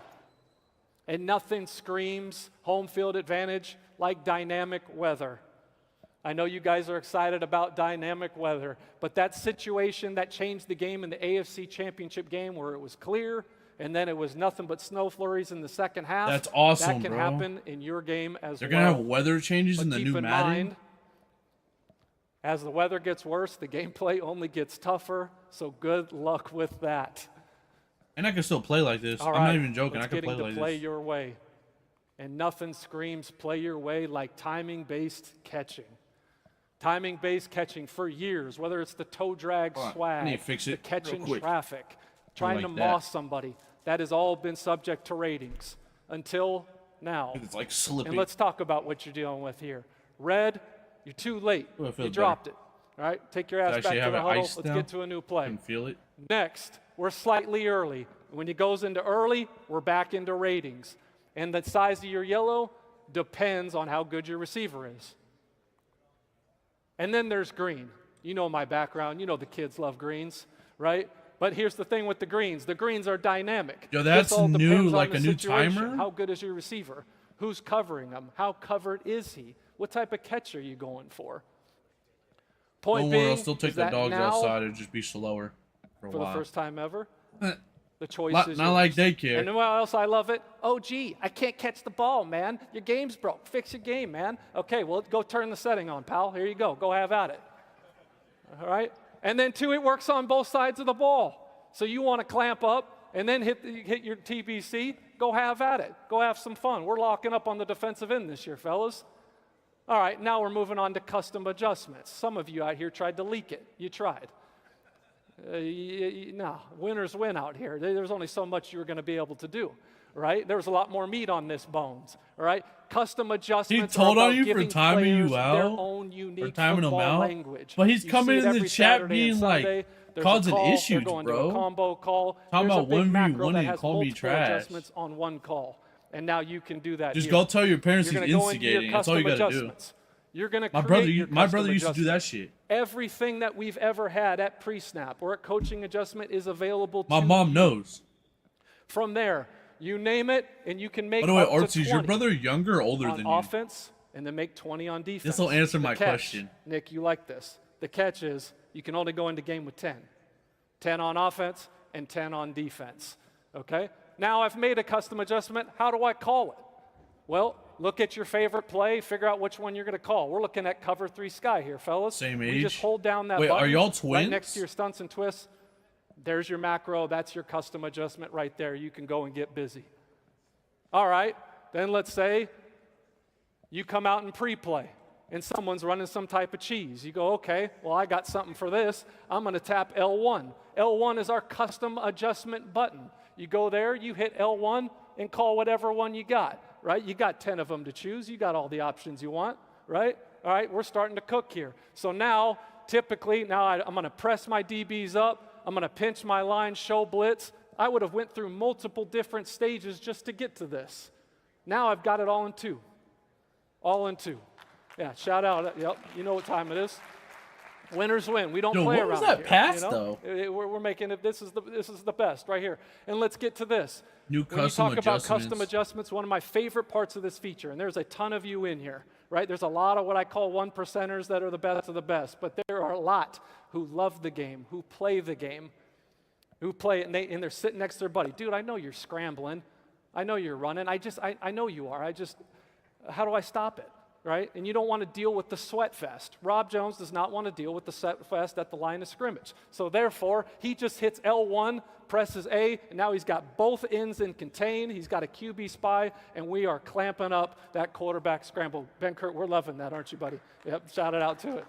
S15: And nothing screams home field advantage like dynamic weather. I know you guys are excited about dynamic weather, but that situation that changed the game in the AFC Championship game where it was clear and then it was nothing but snow flurries in the second half.
S1: That's awesome,
S15: That can
S1: bro.
S15: happen in your game as
S1: They're
S15: well.
S1: gonna have weather changes
S15: But
S1: in the
S15: keep
S1: new
S15: in
S1: Madden.
S15: mind, as the weather gets worse, the gameplay only gets tougher, so good luck with that.
S1: And I can still play like this.
S15: All
S1: I'm
S15: right,
S1: not even joking.
S15: let's
S1: I can
S15: get
S1: play
S15: into
S1: like this.
S15: your way. And nothing screams play your way like timing-based catching. Timing-based catching for years, whether it's the toe drag
S1: Hold on, I
S15: swag,
S1: need to fix
S15: the
S1: it
S15: catching
S1: real quick.
S15: traffic, trying to
S1: like that.
S15: moss somebody, that has all been subject to ratings until now.
S1: It's like slipping.
S15: And let's talk about what you're dealing with here. Red, you're too late.
S1: Ooh, I feel
S15: You
S1: better.
S15: dropped it. All right, take your ass back
S1: actually
S15: to
S1: have
S15: the
S1: it
S15: huddle.
S1: iced
S15: Let's
S1: now?
S15: get to a new play.
S1: I can feel it.
S15: Next, we're slightly early. When it goes into early, we're back into ratings. And the size of your yellow depends on how good your receiver is. And then there's green. You know my background. You know the kids love greens, right? But here's the thing with the greens. The greens are dynamic.
S1: Yo,
S15: This
S1: that's
S15: all
S1: new,
S15: depends on
S1: like
S15: the
S1: a new
S15: situation.
S1: timer?
S15: How good is your receiver? Who's covering him? How covered is he? What type of catch are you going for? Point
S1: Don't
S15: being,
S1: worry, I'll still take
S15: is
S1: the
S15: that
S1: dogs
S15: now,
S1: outside and just be slower for a
S15: for
S1: while.
S15: the first time ever, the choice
S1: Not
S15: is
S1: like
S15: yours.
S1: they care.
S15: And what else I love it? Oh, gee, I can't catch the ball, man. Your game's broke. Fix your game, man. Okay, well, go turn the setting on, pal. Here you go. Go have at it. All right? And then, two, it works on both sides of the ball. So you want to clamp up and then hit your TBC, go have at it. Go have some fun. We're locking up on the defensive end this year, fellas. All right, now we're moving on to custom adjustments. Some of you out here tried to leak it. You tried. No, winners win out here. There's only so much you were going to be able to do, right? There was a lot more meat on this bones, all right? Custom adjustments
S1: He told
S15: are
S1: on
S15: about
S1: you for
S15: giving
S1: timing
S15: players
S1: you
S15: their
S1: out,
S15: own unique
S1: for timing them
S15: football
S1: out.
S15: language.
S1: But he's
S15: You
S1: coming
S15: see it
S1: in the
S15: every
S1: chat
S15: Saturday
S1: being
S15: and
S1: like,
S15: Sunday. There's
S1: causing
S15: a call,
S1: issues,
S15: they're going
S1: bro.
S15: to a combo call.
S1: Talking
S15: There's
S1: about
S15: a big
S1: 1v1
S15: macro
S1: and
S15: that
S1: you
S15: has
S1: call me
S15: multiple
S1: trash.
S15: adjustments on one call. And now you can do that
S1: Just
S15: here.
S1: go tell your parents
S15: You're
S1: he's
S15: gonna go into your
S1: instigating. That's all you
S15: custom
S1: gotta do.
S15: adjustments. You're going to
S1: My
S15: create
S1: brother,
S15: your
S1: brother used to do that
S15: adjustment.
S1: shit.
S15: Everything that we've ever had at pre-snap or at coaching adjustment is available to
S1: My mom
S15: you.
S1: knows.
S15: From there, you name it, and you can make
S1: By the way,
S15: up to
S1: Artsy, is your
S15: 20
S1: brother younger or older
S15: on
S1: than you?
S15: offense, and then make 20 on defense.
S1: This'll answer
S15: The
S1: my
S15: catch,
S1: question.
S15: Nick, you like this. The catch is you can only go into game with 10. 10 on offense and 10 on defense, okay? Now I've made a custom adjustment. How do I call it? Well, look at your favorite play, figure out which one you're going to call. We're looking at cover 3 sky here, fellas.
S1: Same
S15: You
S1: age?
S15: just hold down that
S1: Wait,
S15: button
S1: are y'all
S15: right
S1: twins?
S15: next to your stunts and twists. There's your macro. That's your custom adjustment right there. You can go and get busy. All right, then let's say you come out in pre-play and someone's running some type of cheese. You go, okay, well, I got something for this. I'm going to tap L1. L1 is our custom adjustment button. You go there, you hit L1 and call whatever one you got, right? You got 10 of them to choose. You got all the options you want, right? All right, we're starting to cook here. So now, typically, I'm going to press my DBs up. I'm going to pinch my line, show blitz. I would have went through multiple different stages just to get to this. Now I've got it all in 2. All in 2. Yeah, shout out. Yep, you know what time it is. Winners win. We don't
S1: Yo,
S15: play
S1: what
S15: around
S1: was that
S15: here,
S1: pass,
S15: you know? We're making it. This is the best right here. And let's get to this.
S1: New
S15: when you
S1: custom
S15: talk about
S1: adjustments.
S15: custom adjustments, one of my favorite parts of this feature, and there's a ton of you in here, right? There's a lot of what I call 1%ers that are the best of the best, but there are a lot who love the game, who play the game, who play it, and they're sitting next to their buddy. Dude, I know you're scrambling. I know you're running. I know you are. How do I stop it, right? And you don't want to deal with the sweat fest. Rob Jones does not want to deal with the sweat fest at the line of scrimmage. So therefore, he just hits L1, presses A, and now he's got both ends in contain. He's got a QB spy, and we are clamping up that quarterback scramble. Ben Kurt, we're loving that, aren't you, buddy? Yep, shout it out to it.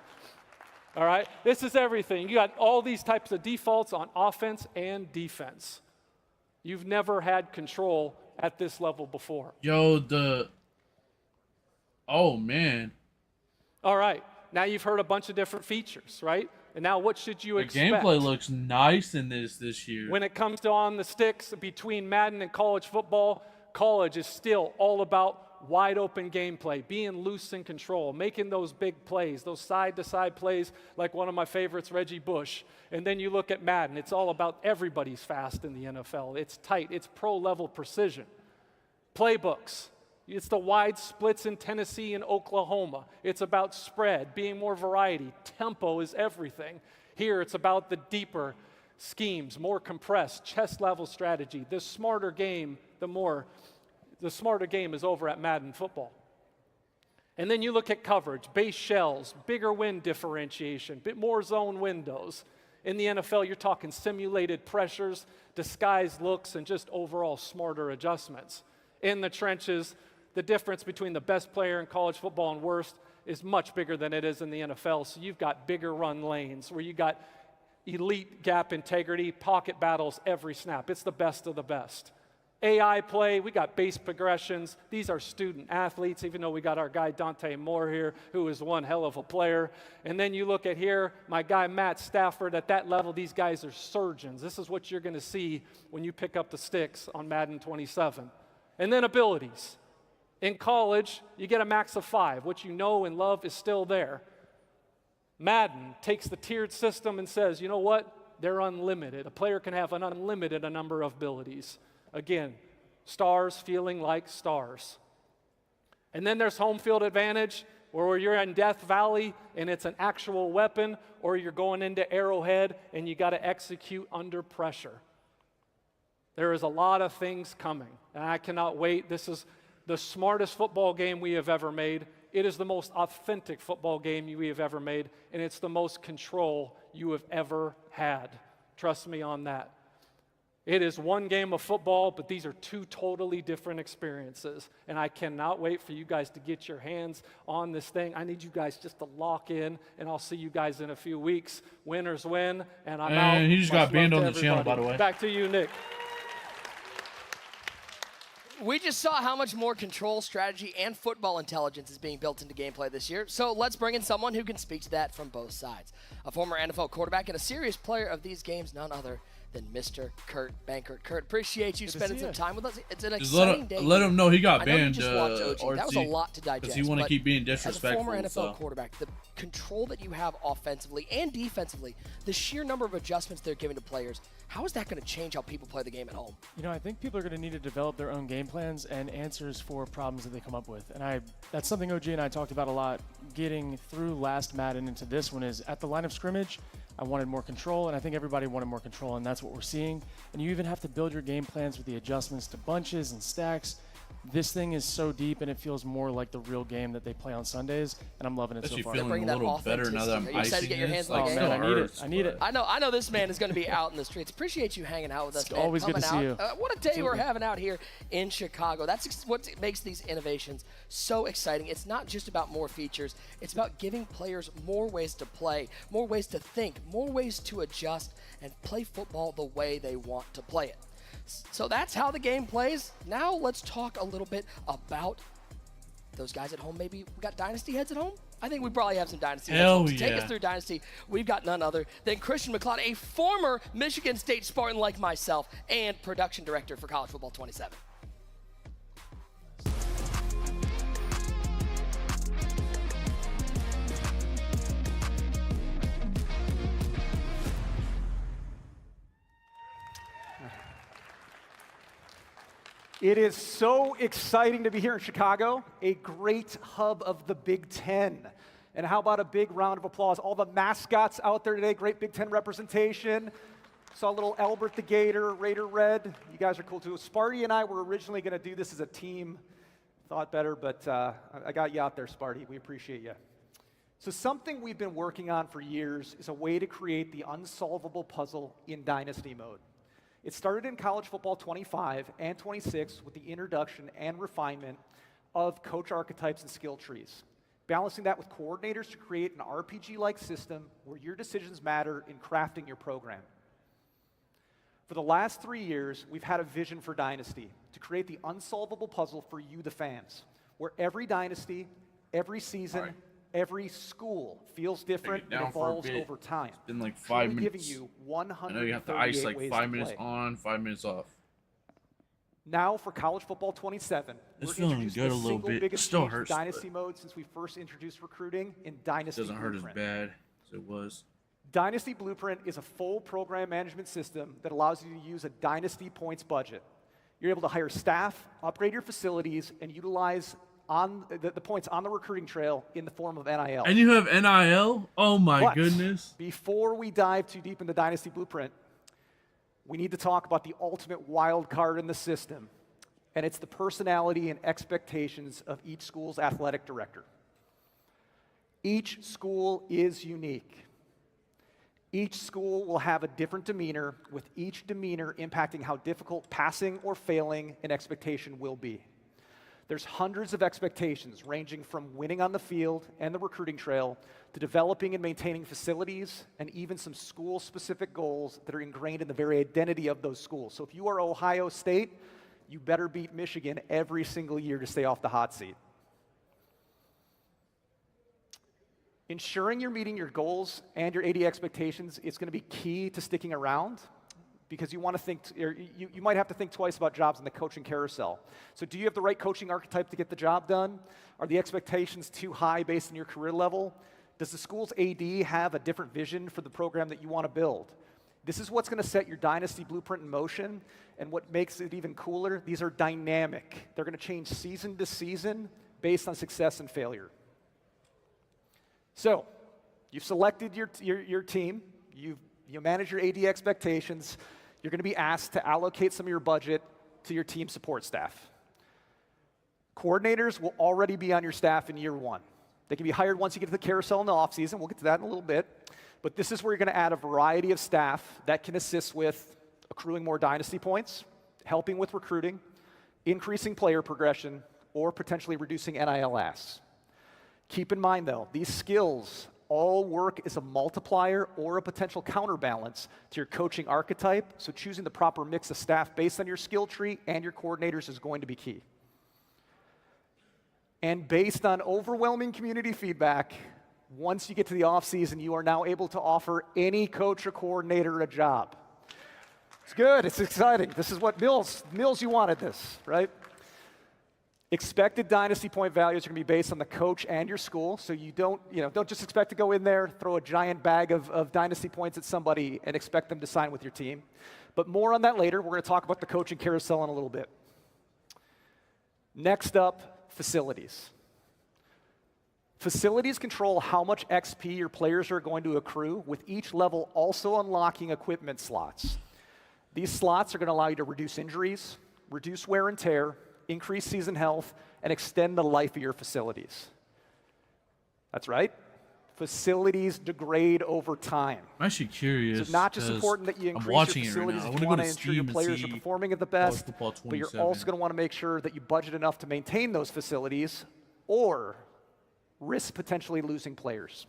S15: All right, this is everything. You got all these types of defaults on offense and defense. You've never had control at this level before.
S1: Yo, oh, man.
S15: All right, now you've heard a bunch of different features, right? And now what should you expect?
S1: The gameplay looks nice in this year.
S15: When it comes to on the sticks between Madden and college football, college is still all about wide open gameplay, being loose in control, making those big plays, those side-to-side plays like one of my favorites, Reggie Bush. And then you look at Madden, it's all about everybody's fast in the NFL. It's tight, it's pro-level precision. Playbooks, it's the wide splits in Tennessee and Oklahoma. It's about spread, being more variety. Tempo is everything. Here it's about the deeper schemes, more compressed, chest-level strategy. The smarter game, the smarter game is over at Madden football. And then you look at coverage, base shells, bigger wind differentiation, bit more zone windows. In the NFL, you're talking simulated pressures, disguised looks, and just overall smarter adjustments. In the trenches, the difference between the best player in college football and worst is much bigger than it is in the NFL. So you've got bigger run lanes where you got elite gap integrity, pocket battles every snap. It's the best of the best. AI play, we got base progressions. These are student athletes, even though we got our guy Dante Moore here, who is one hell of a player. And then you look at here, my guy Matt Stafford, at that level, these guys are surgeons. This is what you're going to see when you pick up the sticks on Madden 27. And then abilities. In college, you get a max of 5. What you know and love is still there. Madden takes the tiered system and says, you know what? They're unlimited. A player can have an unlimited number of abilities. Again, stars feeling like stars. And then there's home field advantage, where you're in Death Valley and it's an actual weapon, or you're going into Arrowhead and you got to execute under pressure. There is a lot of things coming, and I cannot wait. This is the smartest football game we have ever made. It is the most authentic football game we have ever made, and it's the most control you have ever had. Trust me on that. It is one game of football, but these are two totally different experiences. And I cannot wait for you guys to get your hands on this thing. I need you guys just to lock in, and I'll see you guys in a few weeks. Winners win, and I'm out.
S1: And he just got banned on the channel, by the way.
S15: Back to you, Nick.
S4: We just saw how much more control, strategy, and football intelligence is being built into gameplay this year. So let's bring in someone who can speak to that from both sides. A former NFL quarterback and a serious player of these games, none other than Mr. Kurt Bankert. Kurt, appreciate you spending some time with us. It's an exciting day.
S1: Let him know he got banned.
S4: That was a lot to digest.
S1: Does he want to keep being disrespectful?
S4: As a former NFL quarterback, the control that you have offensively and defensively, the sheer number of adjustments they're giving to players, how is that going to change how people play the game at home?
S16: You know, I think people are going to need to develop their own game plans and answers for problems that they come up with. And that's something OG and I talked about a lot getting through last Madden into this one is at the line of scrimmage, I wanted more control, and I think everybody wanted more control, and that's what we're seeing. And you even have to build your game plans with the adjustments to bunches and stacks. This thing is so deep, and it feels more like the real game that they play on Sundays, and I'm loving it so far.
S1: Feeling a little better now that I'm
S4: Are you excited to get your hands on the game?
S16: Man, I need it.
S4: I know this man is going to be out in the streets. Appreciate you hanging out with us, man.
S16: Always good to see you.
S4: What a day we're having out here in Chicago. That's what makes these innovations so exciting. It's not just about more features. It's about giving players more ways to play, more ways to think, more ways to adjust, and play football the way they want to play it. So that's how the game plays. Now let's talk a little bit about those guys at home. Maybe we got Dynasty heads at home? I think we probably have some Dynasty heads at home. To take us through Dynasty, we've got none other than Christian McLeod, a former Michigan State Spartan like myself and production director for College Football 27.
S5: It is so exciting to be here in Chicago, a great hub of the Big Ten. And how about a big round of applause? All the mascots out there today, great Big Ten representation. Saw a little Albert the Gator, Raider Red. You guys are cool too. Sparty and I were originally going to do this as a team. Thought better, but I got you out there, Sparty. We appreciate you. So something we've been working on for years is a way to create the unsolvable puzzle in Dynasty mode. It started in college football 25 and 26 with the introduction and refinement of coach archetypes and skill trees, balancing that with coordinators to create an RPG-like system where your decisions matter in crafting your program. For the last 3 years, we've had a vision for Dynasty to create the unsolvable puzzle for you, the fans, where every Dynasty, every season, every school feels different and evolves over time.
S1: It's been like 5 minutes.
S5: Giving you 138
S1: I know you have to ice like
S5: ways
S1: 5
S5: to
S1: minutes
S5: play.
S1: on, 5 minutes off.
S5: Now for college football 27,
S1: It's
S5: we're
S1: feeling
S5: introducing
S1: good
S5: the
S1: a little
S5: single
S1: bit.
S5: biggest
S1: Still
S5: change to
S1: hurts,
S5: Dynasty mode since we first introduced recruiting in Dynasty
S1: Doesn't hurt as
S5: Blueprint.
S1: bad as it was.
S5: Dynasty Blueprint is a full program management system that allows you to use a Dynasty points budget. You're able to hire staff, upgrade your facilities, and utilize on the points on the recruiting trail in the form of NIL.
S1: And you have NIL? Oh my
S5: But
S1: goodness.
S5: before we dive too deep into Dynasty Blueprint, we need to talk about the ultimate wild card in the system, and it's the personality and expectations of each school's athletic director. Each school is unique. Each school will have a different demeanor, with each demeanor impacting how difficult passing or failing an expectation will be. There's hundreds of expectations ranging from winning on the field and the recruiting trail to developing and maintaining facilities and even some school-specific goals that are ingrained in the very identity of those schools. So if you are Ohio State, you better beat Michigan every single year to stay off the hot seat. Ensuring you're meeting your goals and your AD expectations is going to be key to sticking around, because you want to think, or you might have to think twice about jobs in the coaching carousel. So do you have the right coaching archetype to get the job done? Are the expectations too high based on your career level? Does the school's AD have a different vision for the program that you want to build? This is what's going to set your Dynasty Blueprint in motion, and what makes it even cooler, these are dynamic. They're going to change season to season based on success and failure. So, you've selected your team, you manage your AD expectations, you're going to be asked to allocate some of your budget to your team support staff. Coordinators will already be on your staff in year one. They can be hired once you get to the carousel in the offseason. We'll get to that in a little bit. But this is where you're going to add a variety of staff that can assist with accruing more Dynasty points, helping with recruiting, increasing player progression, or potentially reducing NIL asks. Keep in mind, though, these skills all work as a multiplier or a potential counterbalance to your coaching archetype, so choosing the proper mix of staff based on your skill tree and your coordinators is going to be key. And based on overwhelming community feedback, once you get to the offseason, you are now able to offer any coach or coordinator a job. It's good, it's exciting. This is what Mills, you wanted this, right? Expected Dynasty point values are going to be based on the coach and your school, so you don't just expect to go in there, throw a giant bag of Dynasty points at somebody and expect them to sign with your team. But more on that later. We're going to talk about the coaching carousel in a little bit. Next up, facilities. Facilities control how much XP your players are going to accrue, with each level also unlocking equipment slots. These slots are going to allow you to reduce injuries, reduce wear and tear, increase season health, and extend the life of your facilities. That's right. Facilities degrade over time.
S1: I'm actually curious.
S5: So it's not just important that you increase your facilities if you want to ensure your players are performing at the best, but you're also going to want to make sure that you budget enough to maintain those facilities or risk potentially losing players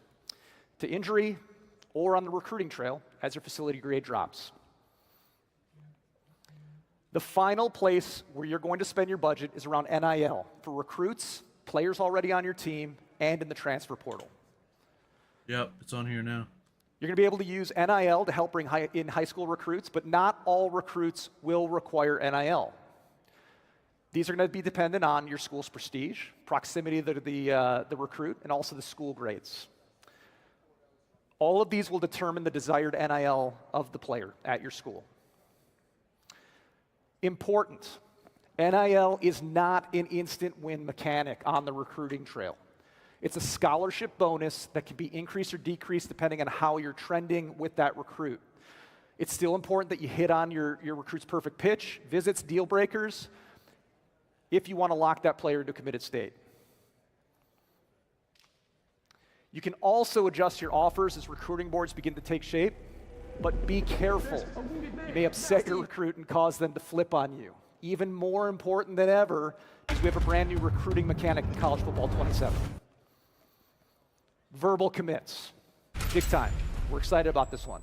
S5: to injury or on the recruiting trail as your facility grade drops. The final place where you're going to spend your budget is around NIL for recruits, players already on your team, and in the transfer portal.
S1: Yep, it's on here now.
S5: You're going to be able to use NIL to help bring in high school recruits, but not all recruits will require NIL. These are going to be dependent on your school's prestige, proximity to the recruit, and also the school grades. All of these will determine the desired NIL of the player at your school. Important.
S17: NIL is not an instant win mechanic on the recruiting trail. It's a scholarship bonus that can be increased or decreased depending on how you're trending with that recruit. It's still important that you hit on your recruit's perfect pitch, visits, deal breakers, if you want to lock that player into a committed state. You can also adjust your offers as recruiting boards begin to take shape, but be careful. You may upset your recruit and cause them to flip on you. Even more important than ever is we have a brand new recruiting mechanic in College Football 27. Verbal commits. Big time. We're excited about this one.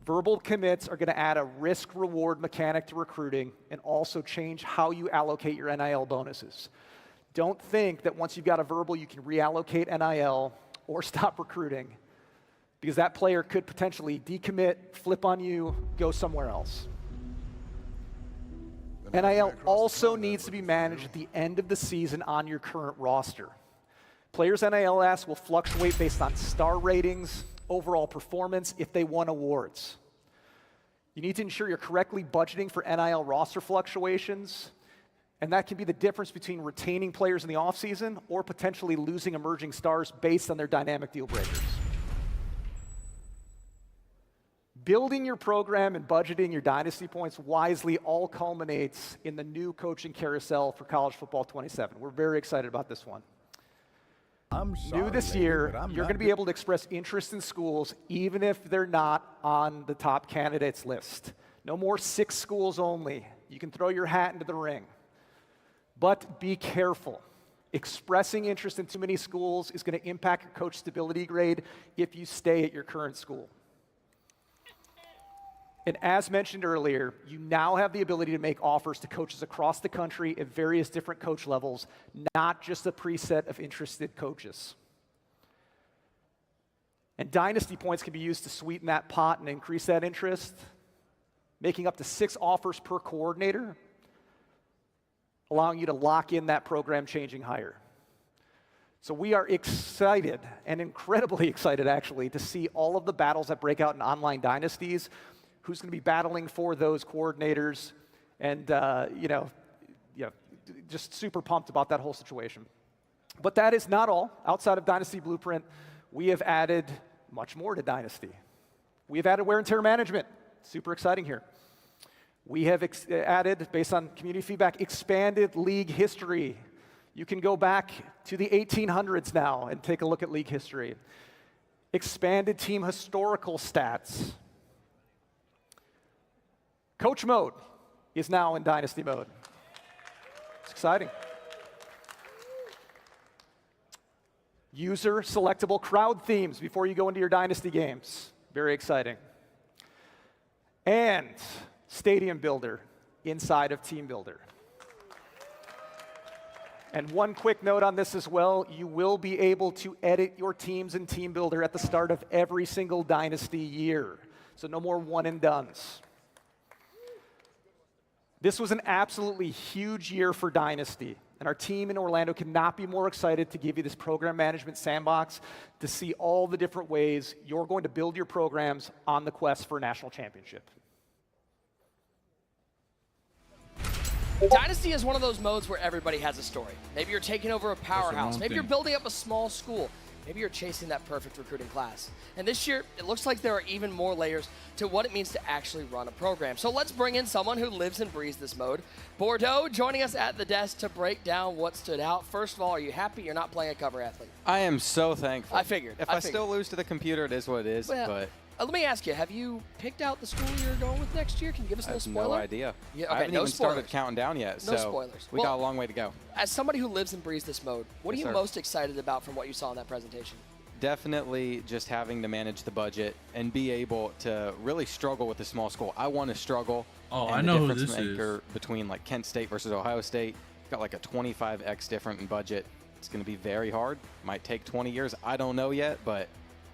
S17: Verbal commits are going to add a risk-reward mechanic to recruiting and also change how you allocate your NIL bonuses. Don't think that once you've got a verbal, you can reallocate NIL or stop recruiting, because that player could potentially decommit, flip on you, go somewhere else. NIL also needs to be managed at the end of the season on your current roster. Players' NIL asks will fluctuate based on star ratings, overall performance, if they won awards. You need to ensure you're correctly budgeting for NIL roster fluctuations, and that can be the difference between retaining players in the offseason or potentially losing emerging stars based on their dynamic deal breakers. Building your program and budgeting your dynasty points wisely all culminates in the new coaching carousel for College Football 27. We're very excited about this one. New this year, you're going to be able to express interest in schools even if they're not on the top candidates list. No more 6 schools only. You can throw your hat into the ring. But be careful. Expressing interest in too many schools is going to impact your coach stability grade if you stay at your current school. And as mentioned earlier, you now have the ability to make offers to coaches across the country at various different coach levels, not just a preset of interested coaches. And dynasty points can be used to sweeten that pot and increase that interest, making up to 6 offers per coordinator, allowing you to lock in that program changing hire. So we are excited, and incredibly excited actually, to see all of the battles that break out in online dynasties. Who's going to be battling for those coordinators, and just super pumped about that whole situation. But that is not all. Outside of Dynasty Blueprint, we have added much more to Dynasty. We have added wear and tear management. Super exciting here. We have added, based on community feedback, expanded league history. You can go back to the 1800s now and take a look at league history. Expanded team historical stats. Coach mode is now in Dynasty mode. It's exciting. User selectable crowd themes before you go into your Dynasty games. Very exciting. And Stadium Builder inside of Team Builder. And one quick note on this as well, you will be able to edit your teams in Team Builder at the start of every single Dynasty year. So no more one and dones. This was an absolutely huge year for Dynasty, and our team in Orlando could not be more excited to give you this program management sandbox to see all the different ways you're going to build your programs on the quest for a national championship.
S4: Dynasty is one of those modes where everybody has a story. Maybe you're taking over a powerhouse. Maybe you're building up a small school. Maybe you're chasing that perfect recruiting class. And this year, it looks like there are even more layers to what it means to actually run a program. So let's bring in someone who lives and breathes this mode. Bordeaux joining us at the desk to break down what stood out. First of all, are you happy you're not playing a cover athlete?
S18: I am so thankful.
S4: I figured.
S18: If I still lose to the computer, it is what it is.
S4: Well,
S18: but
S4: let me ask you, have you picked out the school you're going with next year? Can you give us a little spoiler?
S18: No idea.
S4: Yeah, okay,
S18: I haven't
S4: no
S18: even
S4: spoilers.
S18: started counting down yet.
S4: No
S18: so
S4: spoilers.
S18: We got a long way to go.
S4: As somebody who lives and breathes this mode, what are you most excited about from what you saw in that presentation?
S18: Definitely just having to manage the budget and be able to really struggle with a small school. I want to struggle.
S1: Oh,
S18: and
S1: I know who this is.
S18: Between like Kent State versus Ohio State, got like a 25x different in budget. It's going to be very hard. Might take 20 years. I don't know yet, but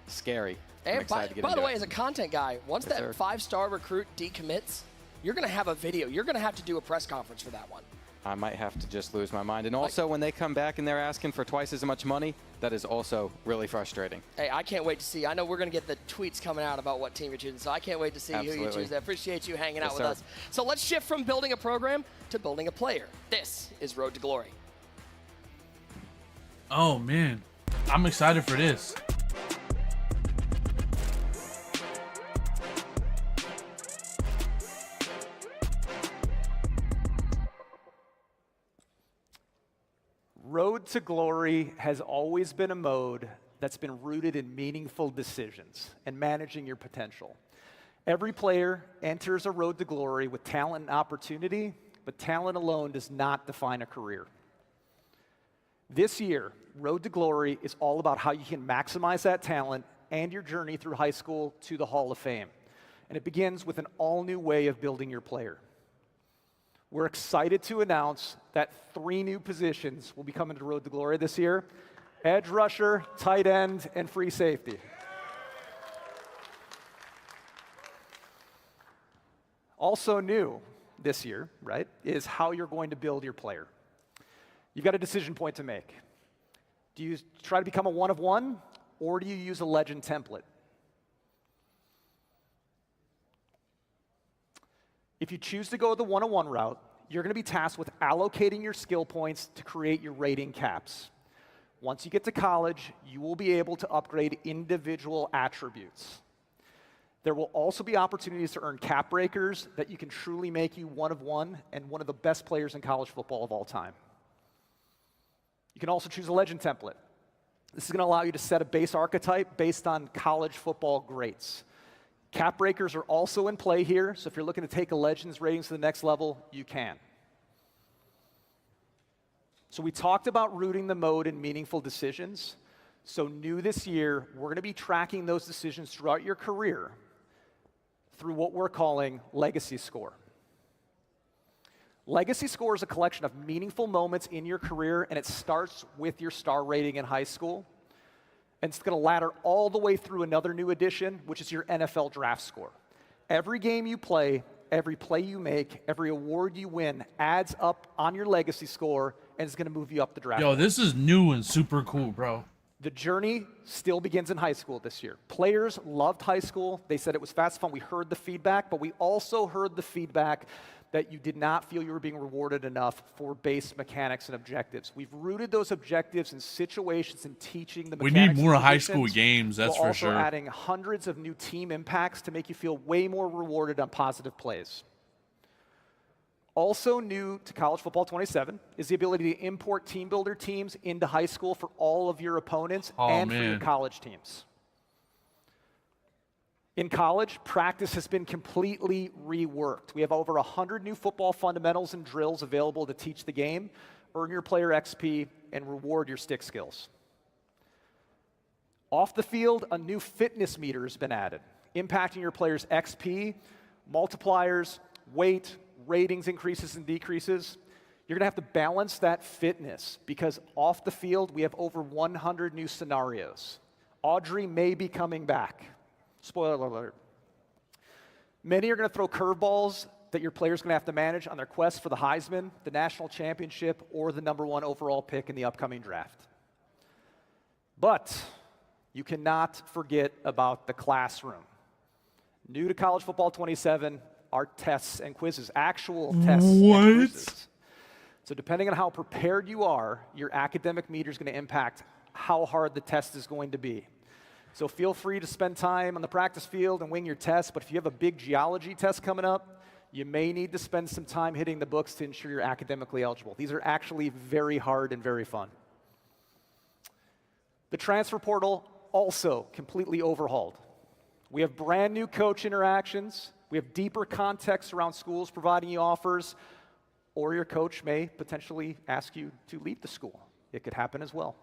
S18: scary.
S4: And by the way, as a content guy, once that 5-star recruit decommits, you're going to have a video. You're going to have to do a press conference for that one.
S18: I might have to just lose my mind. And also, when they come back and they're asking for twice as much money, that is also really frustrating.
S4: Hey, I can't wait to see. I know we're going to get the tweets coming out about what team you're choosing, so I can't wait to see who you choose. I appreciate you hanging out with us. So let's shift from building a program to building a player. This is Road to Glory.
S1: Oh, man. I'm excited for this.
S17: Road to Glory has always been a mode that's been rooted in meaningful decisions and managing your potential. Every player enters a Road to Glory with talent and opportunity, but talent alone does not define a career. This year, Road to Glory is all about how you can maximize that talent and your journey through high school to the Hall of Fame. And it begins with an all-new way of building your player. We're excited to announce that 3 new positions will be coming to Road to Glory this year: edge rusher, tight end, and free safety. Also new this year, right, is how you're going to build your player. You've got a decision point to make. Do you try to become a one of one, or do you use a legend template? If you choose to go the one-on-one route, you're going to be tasked with allocating your skill points to create your rating caps. Once you get to college, you will be able to upgrade individual attributes. There will also be opportunities to earn cap breakers that you can truly make you one of one and one of the best players in college football of all time. You can also choose a legend template. This is going to allow you to set a base archetype based on college football greats. Cap breakers are also in play here, so if you're looking to take a Legends ratings to the next level, you can. So we talked about rooting the mode in meaningful decisions. So new this year, we're going to be tracking those decisions throughout your career through what we're calling Legacy Score. Legacy Score is a collection of meaningful moments in your career, and it starts with your star rating in high school. And it's going to ladder all the way through another new addition, which is your NFL draft score. Every game you play, every play you make, every award you win adds up on your legacy score, and it's going to move you up the draft.
S1: Yo, this is new and super cool, bro.
S17: The journey still begins in high school this year. Players loved high school. They said it was fast, fun. We heard the feedback, but we also heard the feedback that you did not feel you were being rewarded enough for base mechanics and objectives. We've rooted those objectives in situations and teaching the mechanics.
S1: We need more high school games, that's for sure.
S17: We're also adding hundreds of new team impacts to make you feel way more rewarded on positive plays. Also new to College Football 27 is the ability to import team builder teams into high school for all of your opponents and for your college teams. In college, practice has been completely reworked. We have over 100 new football fundamentals and drills available to teach the game, earn your player XP, and reward your stick skills. Off the field, a new fitness meter has been added, impacting your player's XP, multipliers, weight, ratings increases and decreases. You're going to have to balance that fitness because off the field, we have over 100 new scenarios. Audrey may be coming back. Spoiler alert. Many are going to throw curveballs that your player's going to have to manage on their quest for the Heisman, the national championship, or the #1 overall pick in the upcoming draft. But you cannot forget about the classroom. New to College Football 27 are tests and quizzes, actual tests and quizzes. So depending on how prepared you are, your academic meter is going to impact how hard the test is going to be. So feel free to spend time on the practice field and wing your test, but if you have a big geology test coming up, you may need to spend some time hitting the books to ensure you're academically eligible. These are actually very hard and very fun. The transfer portal also completely overhauled. We have brand new coach interactions. We have deeper context around schools providing you offers, or your coach may potentially ask you to leave the school. It could happen as well.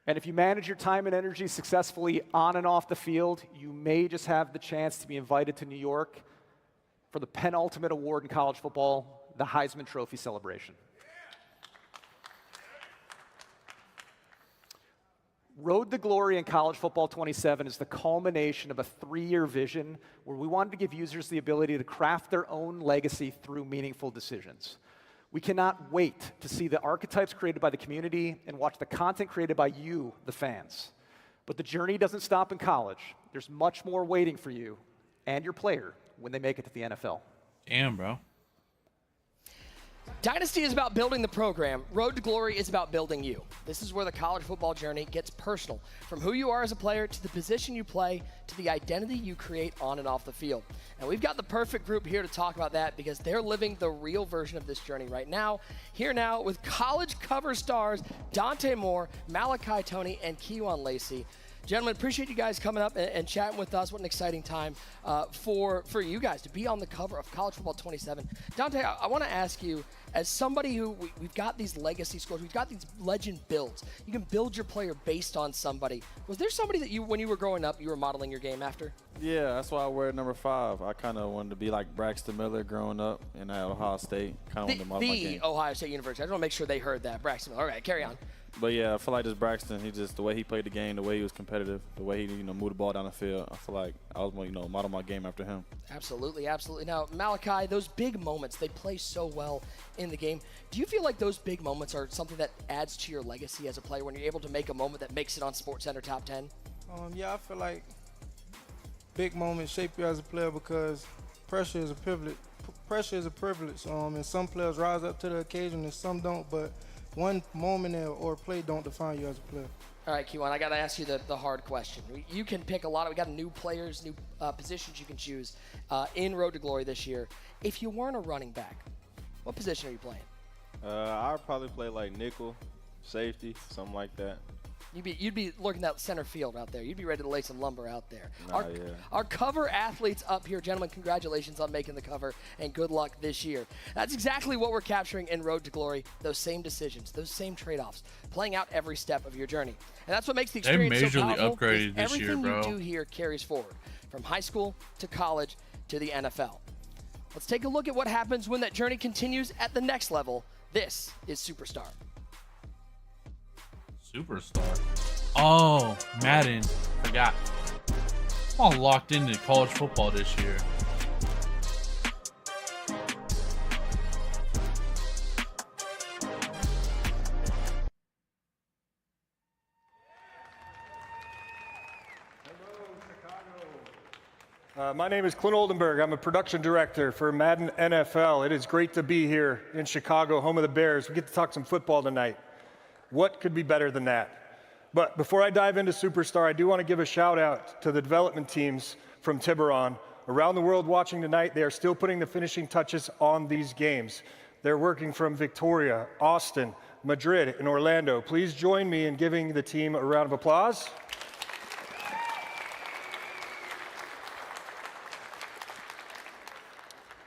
S17: And if you manage your time and energy successfully on and off the field, you may just have the chance to be invited to New York for the penultimate award in college football, the Heisman Trophy celebration. Road to Glory in College Football 27 is the culmination of a 3-year vision where we wanted to give users the ability to craft their own legacy through meaningful decisions. We cannot wait to see the archetypes created by the community and watch the content created by you, the fans. But the journey doesn't stop in college. There's much more waiting for you and your player when they make it to the NFL.
S1: Damn, bro.
S4: Dynasty is about building the program. Road to Glory is about building you. This is where the college football journey gets personal, from who you are as a player to the position you play to the identity you create on and off the field. And we've got the perfect group here to talk about that because they're living the real version of this journey right now. Here now with college cover stars Dante Moore, Malachi Toney, and Kejuan Lacey. Gentlemen, appreciate you guys coming up and chatting with us. What an exciting time for you guys to be on the cover of College Football 27. Dante, I want to ask you, as somebody who we've got these legacy scores, we've got these legend builds. You can build your player based on somebody. Was there somebody that you, when you were growing up, you were modeling your game after?
S19: Yeah, that's why I wear number 5. I kind of wanted to be like Braxton Miller growing up in Ohio State. Kind of wanted to model my game.
S4: Ohio State University. I just want to make sure they heard that. Braxton Miller. All right, carry on.
S19: But yeah, I feel like just Braxton, he just, the way he played the game, the way he was competitive, the way he, moved the ball down the field, I feel like I was, model my game after him.
S4: Absolutely, absolutely. Now, Malachi, those big moments, they play so well in the game. Do you feel like those big moments are something that adds to your legacy as a player when you're able to make a moment that makes it on SportsCenter Top 10?
S20: Yeah, I feel like big moments shape you as a player because pressure is a privilege. And some players rise up to the occasion and some don't, but one moment or play don't define you as a player.
S4: All right, Kejuan, I got to ask you the hard question. You can pick a lot. We got new players, new positions you can choose in Road to Glory this year. If you weren't a running back, what position are you playing?
S19: I'd probably play like nickel, safety, something like that.
S4: You'd be looking at center field out there. You'd be ready to lay some lumber out there.
S19: Nah,
S4: Our cover athletes up here, gentlemen, congratulations on making the cover and good luck this year. That's exactly what we're capturing in Road to Glory, those same decisions, those same trade-offs, playing out every step of your journey. And that's what makes the experience so powerful.
S1: Upgraded this
S4: everything
S1: year, bro.
S4: you do here carries forward, from high school to college to the NFL. Let's take a look at what happens when that journey continues at the next level. This is Superstar.
S1: Superstar. Oh, Madden. Forgot. I'm all locked into college football this year.
S21: My name is Clint Oldenburg. I'm a production director for Madden NFL. It is great to be here in Chicago, home of the Bears. We get to talk some football tonight. What could be better than that? But before I dive into Superstar, I do want to give a shout out to the development teams from Tiburon. Around the world watching tonight, they are still putting the finishing touches on these games. They're working from Victoria, Austin, Madrid, and Orlando. Please join me in giving the team a round of applause.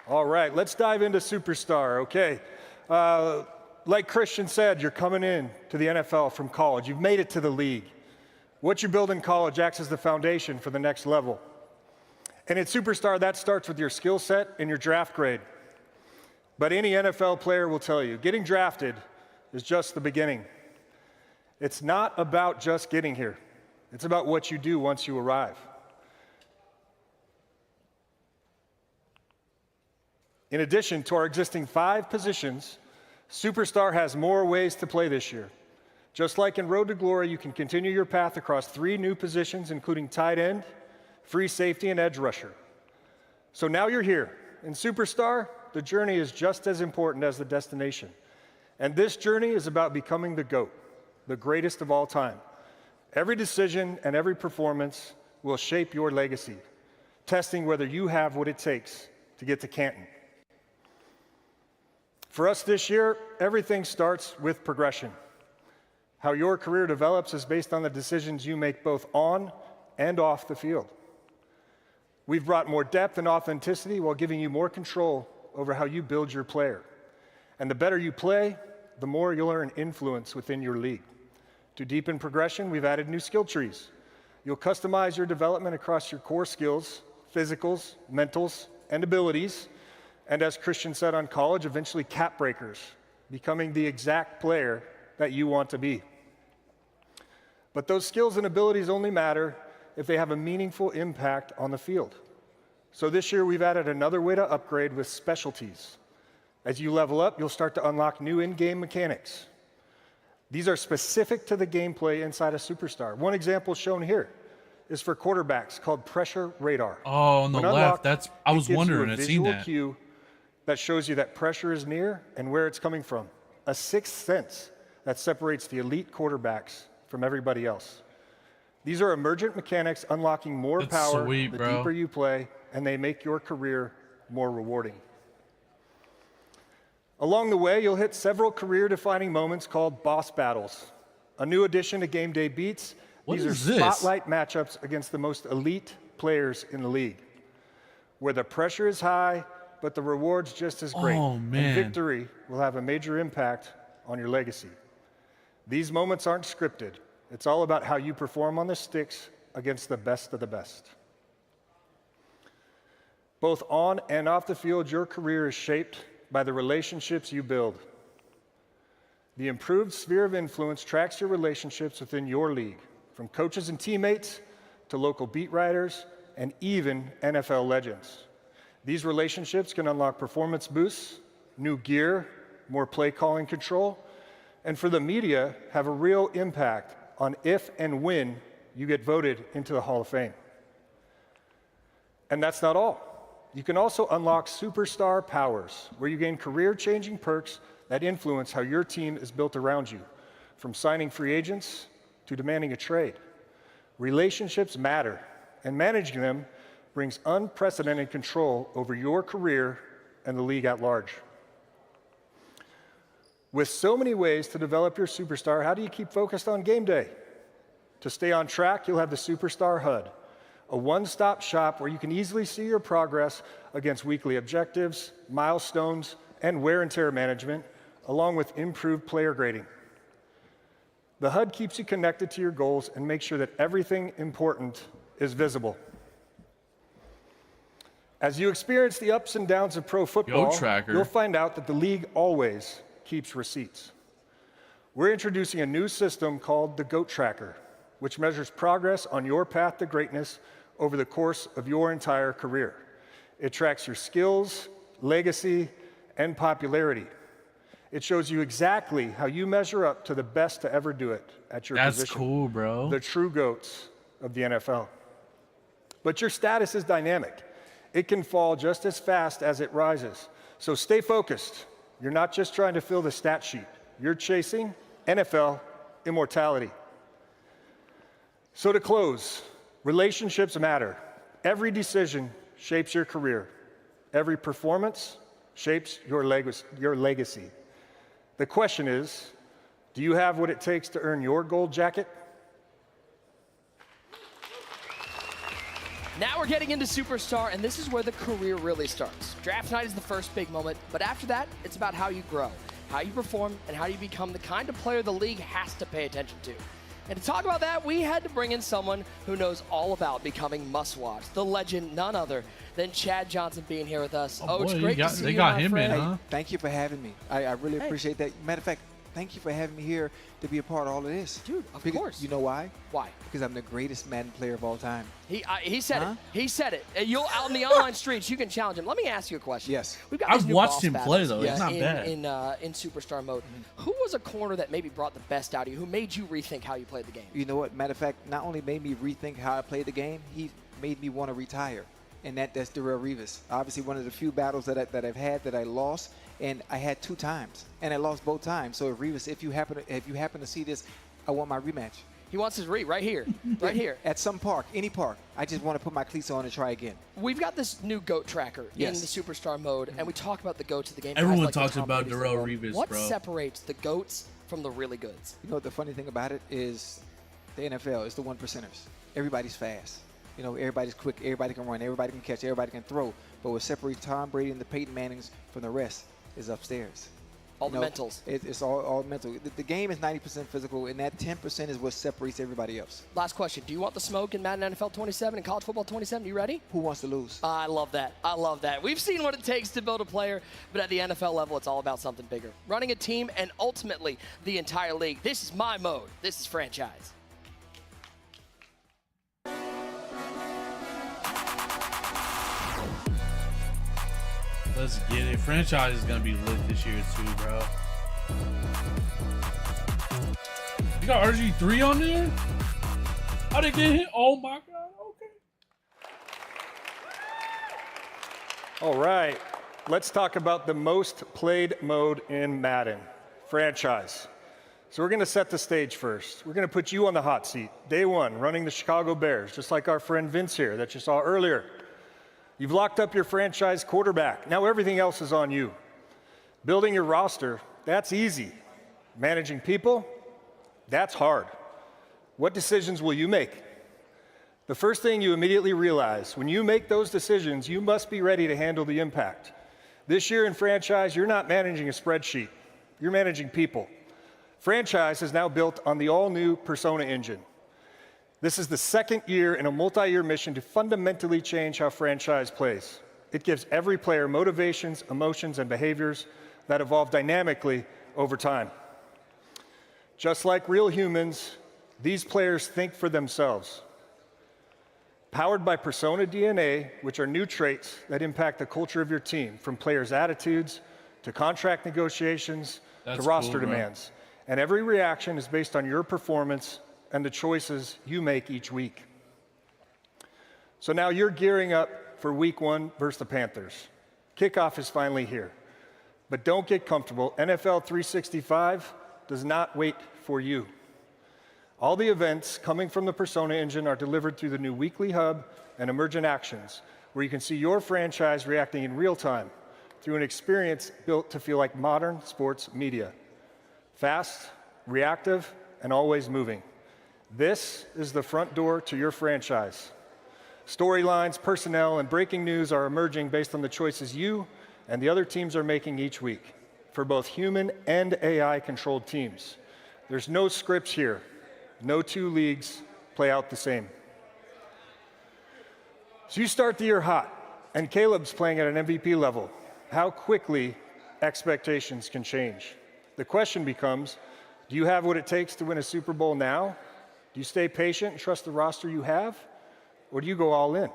S21: All right, let's dive into Superstar, okay? Like Christian said, you're coming in to the NFL from college. You've made it to the league. What you build in college acts as the foundation for the next level. And at Superstar, that starts with your skill set and your draft grade. But any NFL player will tell you, getting drafted is just the beginning. It's not about just getting here. It's about what you do once you arrive. In addition to our existing 5 positions, Superstar has more ways to play this year. Just like in Road to Glory, you can continue your path across 3 new positions, including tight end, free safety, and edge rusher. So now you're here. In Superstar, the journey is just as important as the destination. And this journey is about becoming the GOAT, the greatest of all time. Every decision and every performance will shape your legacy, testing whether you have what it takes to get to Canton. For us this year, everything starts with progression. How your career develops is based on the decisions you make both on and off the field. We've brought more depth and authenticity while giving you more control over how you build your player. And the better you play, the more you'll earn influence within your league. To deepen progression, we've added new skill trees. You'll customize your development across your core skills, physicals, mentals, and abilities. And as Christian said on college, eventually cap breakers, becoming the exact player that you want to be. But those skills and abilities only matter if they have a meaningful impact on the field. So this year, we've added another way to upgrade with specialties. As you level up, you'll start to unlock new in-game mechanics. These are specific to the gameplay inside a Superstar. One example shown here is for quarterbacks called Pressure Radar.
S1: Oh, on the left. I was wondering. I'd seen that.
S21: It gives you a visual cue that shows you that pressure is near and where it's coming from. A sixth sense that separates the elite quarterbacks from everybody else. These are emergent mechanics unlocking more power the deeper you play, and they make your career more rewarding. Along the way, you'll hit several career-defining moments called boss battles. A new addition to Game Day Beats. These are spotlight matchups against the most elite players in the league, where the pressure is high, but the reward's just as great.
S1: Oh, man.
S21: And victory will have a major impact on your legacy. These moments aren't scripted. It's all about how you perform on the sticks against the best of the best. Both on and off the field, your career is shaped by the relationships you build. The improved sphere of influence tracks your relationships within your league, from coaches and teammates to local beat writers and even NFL legends. These relationships can unlock performance boosts, new gear, more play calling control, and for the media, have a real impact on if and when you get voted into the Hall of Fame. And that's not all. You can also unlock superstar powers, where you gain career-changing perks that influence how your team is built around you, from signing free agents to demanding a trade. Relationships matter, and managing them brings unprecedented control over your career and the league at large. With so many ways to develop your superstar, how do you keep focused on game day? To stay on track, you'll have the Superstar HUD, a one-stop shop where you can easily see your progress against weekly objectives, milestones, and wear and tear management, along with improved player grading. The HUD keeps you connected to your goals and makes sure that everything important is visible. As you experience the ups and downs of pro football, you'll find out that the league always keeps receipts. We're introducing a new system called the GOAT Tracker, which measures progress on your path to greatness over the course of your entire career. It tracks your skills, legacy, and popularity. It shows you exactly how you measure up to the best to ever do it at your position.
S1: That's cool, bro.
S21: The true GOATs of the NFL. But your status is dynamic. It can fall just as fast as it rises. So stay focused. You're not just trying to fill the stat sheet. You're chasing NFL immortality. So to close, relationships matter. Every decision shapes your career. Every performance shapes your legacy. The question is, do you have what it takes to earn your gold jacket?
S4: Now we're getting into Superstar, and this is where the career really starts. Draft night is the first big moment, but after that, it's about how you grow, how you perform, and how you become the kind of player the league has to pay attention to. And to talk about that, we had to bring in someone who knows all about becoming must-watch, the legend, none other than Chad Johnson being here with us.
S1: Oh,
S4: it's
S1: boy,
S4: great to see
S1: they
S4: you,
S1: got
S4: my
S1: him
S4: friend.
S1: in, huh?
S2: Hey, thank you for having me. I really appreciate that. Matter of fact, thank you for having me here to be a part of all of this.
S4: Dude, of course.
S2: You know why?
S4: Why?
S2: Because I'm the greatest Madden player of all time.
S4: He said it. He said it. You'll out in the online streets, you can challenge him. Let me ask you a question.
S2: Yes.
S4: We've got
S1: I've
S4: these new
S1: watched
S4: boss
S1: him play,
S4: battles,
S1: though. It's not bad.
S4: In Superstar mode. Who was a corner that maybe brought the best out of you? Who made you rethink how you played the game?
S2: You know what? Matter of fact, not only made me rethink how I played the game, he made me want to retire. And that's Darrelle Revis. Obviously, one of the few battles that I've had that I lost, and I had 2 times, and I lost both times. So, Revis, if you happen to see this, I want my rematch.
S4: He wants his right here, right here.
S2: At some park, any park. I just want to put my cleats on and try again.
S4: We've got this new GOAT tracker in the Superstar mode, and we talk about the GOATs of the game.
S1: Everyone
S4: like
S1: talks about Darrelle Revis,
S4: What
S1: bro.
S4: separates the GOATs from the really goods?
S2: You know what the funny thing about it is, the NFL is the 1%ers. Everybody's fast. You know, everybody's quick, everybody can run, everybody can catch, everybody can throw. But what separates Tom Brady and the Peyton Mannings from the rest is upstairs.
S4: All the mentals.
S2: It's all mental. The game is 90% physical, and that 10% is what separates everybody else.
S4: Last question. Do you want the smoke in Madden NFL 27 and College Football 27? You ready?
S2: Who wants to lose?
S4: I love that. I love that. We've seen what it takes to build a player, but at the NFL level, it's all about something bigger. Running a team and ultimately the entire league. This is my mode. This is franchise.
S1: Let's get it. Franchise is gonna be lit this year too, bro. You got RG3 on there? How they get hit? Oh my god. Okay.
S21: All right. Let's talk about the most played mode in Madden, franchise. So we're going to set the stage first. We're going to put you on the hot seat. Day one, running the Chicago Bears, just like our friend Vince here that you saw earlier. You've locked up your franchise quarterback. Now everything else is on you. Building your roster, that's easy. Managing people, that's hard. What decisions will you make? The first thing you immediately realize, when you make those decisions, you must be ready to handle the impact. This year in franchise, you're not managing a spreadsheet. You're managing people. Franchise is now built on the all-new Persona engine. This is the second year in a multi-year mission to fundamentally change how franchise plays. It gives every player motivations, emotions, and behaviors that evolve dynamically over time. Just like real humans, these players think for themselves. Powered by Persona DNA, which are new traits that impact the culture of your team, from players' attitudes to contract negotiations to roster demands. And every reaction is based on your performance and the choices you make each week. So now you're gearing up for week one versus the Panthers. Kickoff is finally here. But don't get comfortable. NFL 365 does not wait for you. All the events coming from the Persona engine are delivered through the new weekly hub and emergent actions, where you can see your franchise reacting in real time through an experience built to feel like modern sports media. Fast, reactive, and always moving. This is the front door to your franchise. Storylines, personnel, and breaking news are emerging based on the choices you and the other teams are making each week for both human and AI-controlled teams. There's no scripts here. No two leagues play out the same. So you start the year hot, and Caleb's playing at an MVP level. How quickly expectations can change. The question becomes, do you have what it takes to win a Super Bowl now? Do you stay patient and trust the roster you have? Or do you go all in?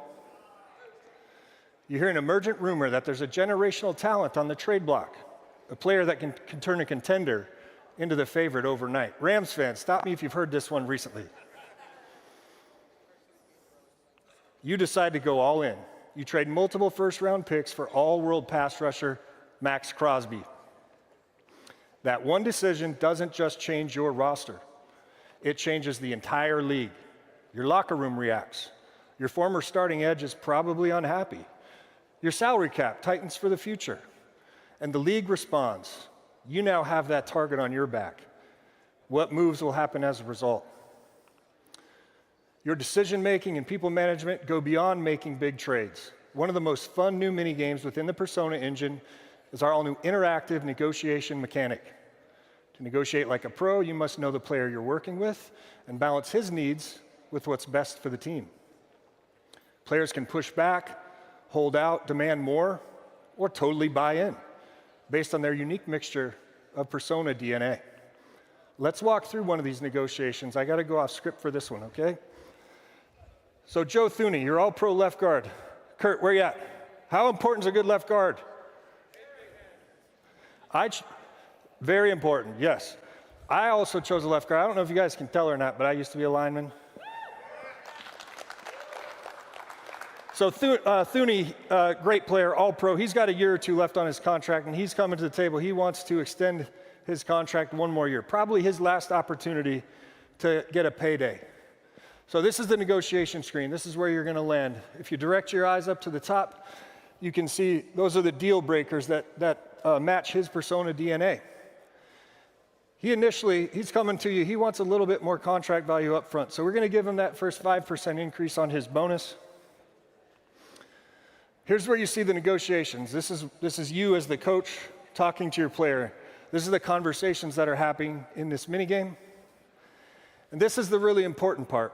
S21: You hear an emergent rumor that there's a generational talent on the trade block, a player that can turn a contender into the favorite overnight. Rams fans, stop me if you've heard this one recently. You decide to go all in. You trade multiple first-round picks for all-world pass rusher Max Crosby. That one decision doesn't just change your roster. It changes the entire league. Your locker room reacts. Your former starting edge is probably unhappy. Your salary cap tightens for the future. And the league responds. You now have that target on your back. What moves will happen as a result? Your decision-making and people management go beyond making big trades. One of the most fun new mini-games within the Persona engine is our all-new interactive negotiation mechanic. To negotiate like a pro, you must know the player you're working with and balance his needs with what's best for the team. Players can push back, hold out, demand more, or totally buy in, based on their unique mixture of Persona DNA. Let's walk through one of these negotiations. I got to go off script for this one, okay? So Joe Thuney, you're all pro left guard. Kurt, where you at? How important is a good left guard? Very important, yes. I also chose a left guard. I don't know if you guys can tell or not, but I used to be a lineman. So Thuney, great player, all pro. He's got a year or two left on his contract, and he's coming to the table. He wants to extend his contract one more year, probably his last opportunity to get a payday. So this is the negotiation screen. This is where you're going to land. If you direct your eyes up to the top, you can see those are the deal breakers that match his Persona DNA. He's coming to you. He wants a little bit more contract value up front. So we're going to give him that first 5% increase on his bonus. Here's where you see the negotiations. This is you as the coach talking to your player. This is the conversations that are happening in this minigame. And this is the really important part.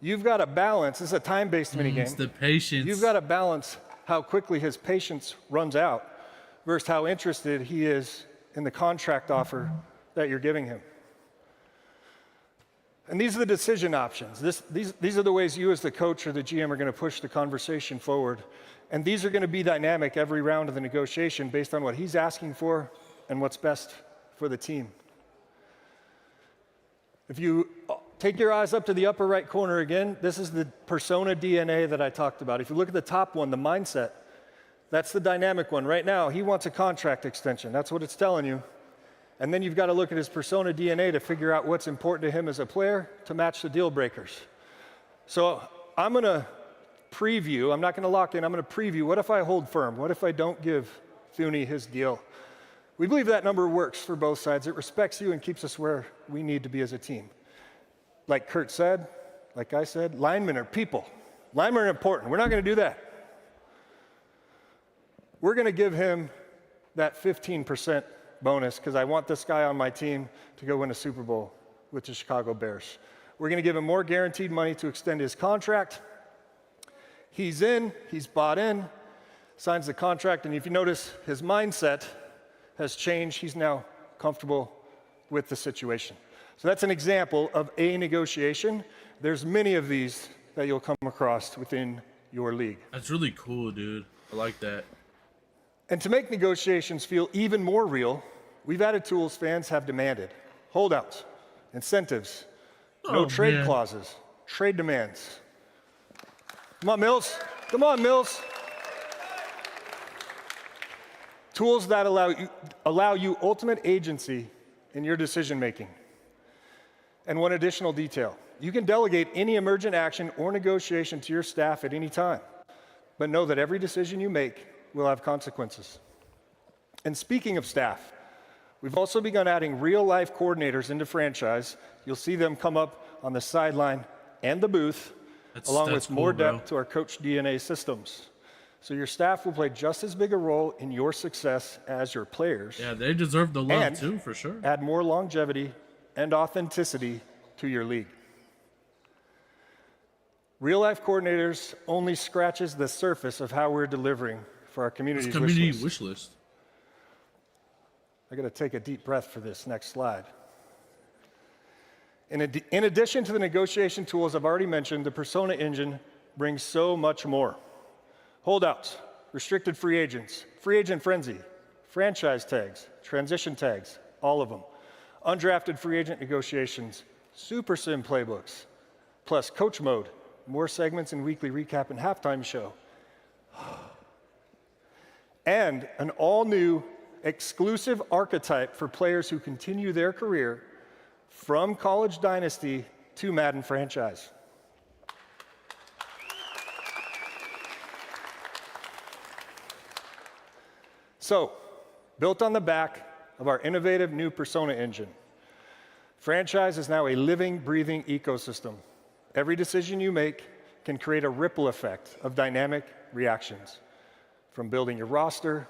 S21: You've got to balance, this is a time-based minigame.
S1: It's the patience.
S21: You've got to balance how quickly his patience runs out versus how interested he is in the contract offer that you're giving him. And these are the decision options. These are the ways you as the coach or the GM are going to push the conversation forward. And these are going to be dynamic every round of the negotiation based on what he's asking for and what's best for the team. If you take your eyes up to the upper right corner again, this is the persona DNA that I talked about. If you look at the top one, the mindset, that's the dynamic one. Right now, he wants a contract extension. That's what it's telling you. And then you've got to look at his persona DNA to figure out what's important to him as a player to match the deal breakers. So I'm going to preview. I'm not going to lock in. I'm going to preview. What if I hold firm? What if I don't give Thuney his deal? We believe that number works for both sides. It respects you and keeps us where we need to be as a team. Like Kurt said, like I said, linemen are people. Linemen are important. We're not going to do that. We're going to give him that 15% bonus because I want this guy on my team to go win a Super Bowl with the Chicago Bears. We're going to give him more guaranteed money to extend his contract. He's in, he's bought in, signs the contract, and if you notice, his mindset has changed. He's now comfortable with the situation. So that's an example of a negotiation. There's many of these that you'll come across within your league.
S1: That's really cool, dude. I like that.
S21: And to make negotiations feel even more real, we've added tools fans have demanded. Holdouts, incentives, no trade clauses, trade demands. Come on, Mills. Come on, Mills. Tools that allow you ultimate agency in your decision making. And one additional detail. You can delegate any emergent action or negotiation to your staff at any time, but know that every decision you make will have consequences. And speaking of staff, we've also begun adding real-life coordinators into franchise. You'll see them come up on the sideline and the booth, along with more depth to our coach DNA systems. So your staff will play just as big a role in your success as your players.
S1: Yeah, they deserve the love too, for sure.
S21: Add more longevity and authenticity to your league. Real-life coordinators only scratches the surface of how we're delivering for our community's wish list. I got to take a deep breath for this next slide. In addition to the negotiation tools I've already mentioned, the Persona Engine brings so much more. Holdouts, restricted free agents, free agent frenzy, franchise tags, transition tags, all of them. Undrafted free agent negotiations, super sim playbooks, plus coach mode, more segments and weekly recap and halftime show. And an all-new exclusive archetype for players who continue their career from college dynasty to Madden franchise. So, built on the back of our innovative new Persona Engine, franchise is now a living, breathing ecosystem. Every decision you make can create a ripple effect of dynamic reactions. From building your roster,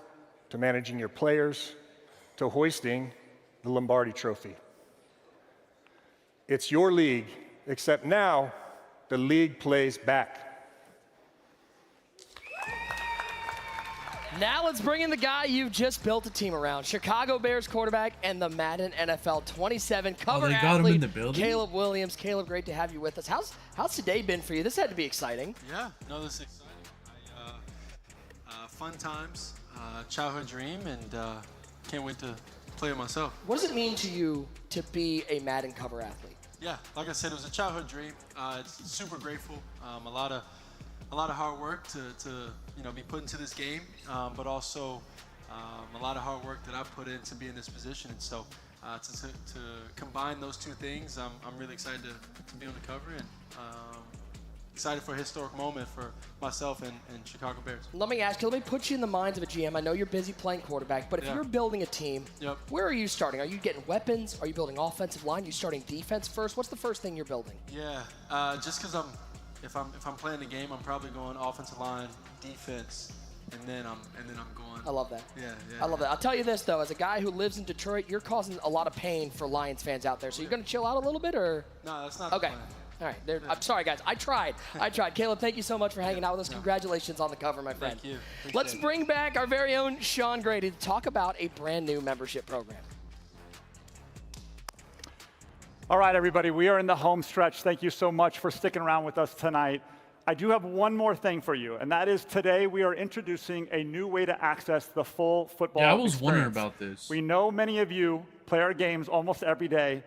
S21: to managing your players, to hoisting the Lombardi Trophy. It's your league, except now the league plays back.
S4: Now let's bring in the guy you've just built a team around. Chicago Bears quarterback and the Madden NFL 27 cover
S1: got
S4: athlete,
S1: him in the building?
S4: Caleb Williams. Caleb, great to have you with us. How's today been for you? This had to be exciting.
S6: Yeah, no, this is exciting. Fun times, childhood dream, and can't wait to play it myself.
S4: What does it mean to you to be a Madden cover athlete?
S6: Yeah, like I said, it was a childhood dream. It's super grateful. A lot of hard work to be put into this game, but also a lot of hard work that I've put in to be in this position. And so to combine those two things, I'm really excited to be on the cover and excited for a historic moment for myself and Chicago Bears.
S4: Let me ask you, let me put you in the minds of a GM. I know you're busy playing quarterback, but if you're building a team, where are you starting? Are you getting weapons? Are you building offensive line? Are you starting defense first? What's the first thing you're building?
S6: Yeah, just because if I'm playing the game, I'm probably going offensive line, defense, and then I'm going.
S4: I love that.
S6: Yeah.
S4: I love that. I'll tell you this though, as a guy who lives in Detroit, you're causing a lot of pain for Lions fans out there. So you're going to chill out a little bit, or?
S6: No, that's not
S4: okay.
S6: the plan.
S4: All right. I'm sorry, guys. I tried. Caleb, thank you so much for hanging out with us. Congratulations on the cover, my friend.
S6: Thank you.
S4: Let's bring back our very own Sean Grady to talk about a brand new membership program.
S5: All right, everybody, we are in the home stretch. Thank you so much for sticking around with us tonight. I do have one more thing for you, and that is today we are introducing a new way to access the full football
S1: Yeah, I was
S5: experience.
S1: wondering about this.
S5: We know many of you play our games almost every day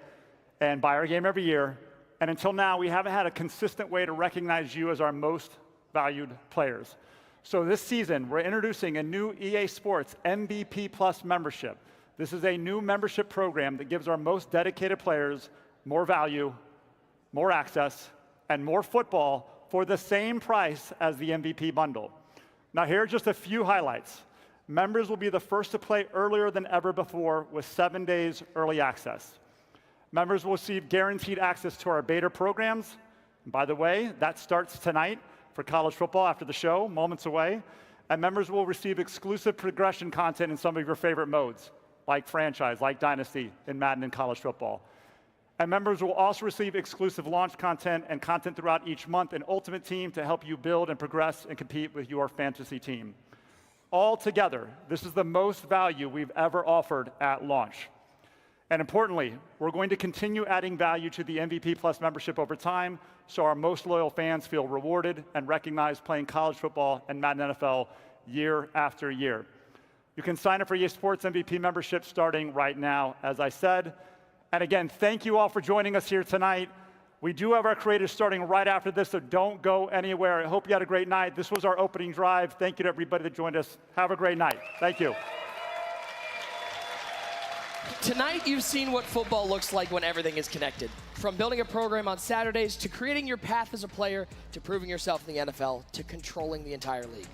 S5: and buy our game every year, and until now we haven't had a consistent way to recognize you as our most valued players. So this season, we're introducing a new EA Sports MVP Plus membership. This is a new membership program that gives our most dedicated players more value, more access, and more football for the same price as the MVP bundle. Now here are just a few highlights. Members will be the first to play earlier than ever before with 7 days early access. Members will receive guaranteed access to our beta programs. And by the way, that starts tonight for college football after the show, moments away. And members will receive exclusive progression content in some of your favorite modes, like franchise, like dynasty in Madden and college football. And members will also receive exclusive launch content and content throughout each month in Ultimate Team to help you build and progress and compete with your fantasy team. All together, this is the most value we've ever offered at launch. And importantly, we're going to continue adding value to the MVP Plus membership over time so our most loyal fans feel rewarded and recognized playing college football and Madden NFL year after year. You can sign up for EA Sports MVP membership starting right now, as I said. And again, thank you all for joining us here tonight. We do have our creators starting right after this, so don't go anywhere. I hope you had a great night. This was our opening drive. Thank you to everybody that joined us. Have a great night. Thank you.
S4: Tonight, you've seen what football looks like when everything is connected. From building a program on Saturdays, to creating your path as a player, to proving yourself in the NFL, to controlling the entire league.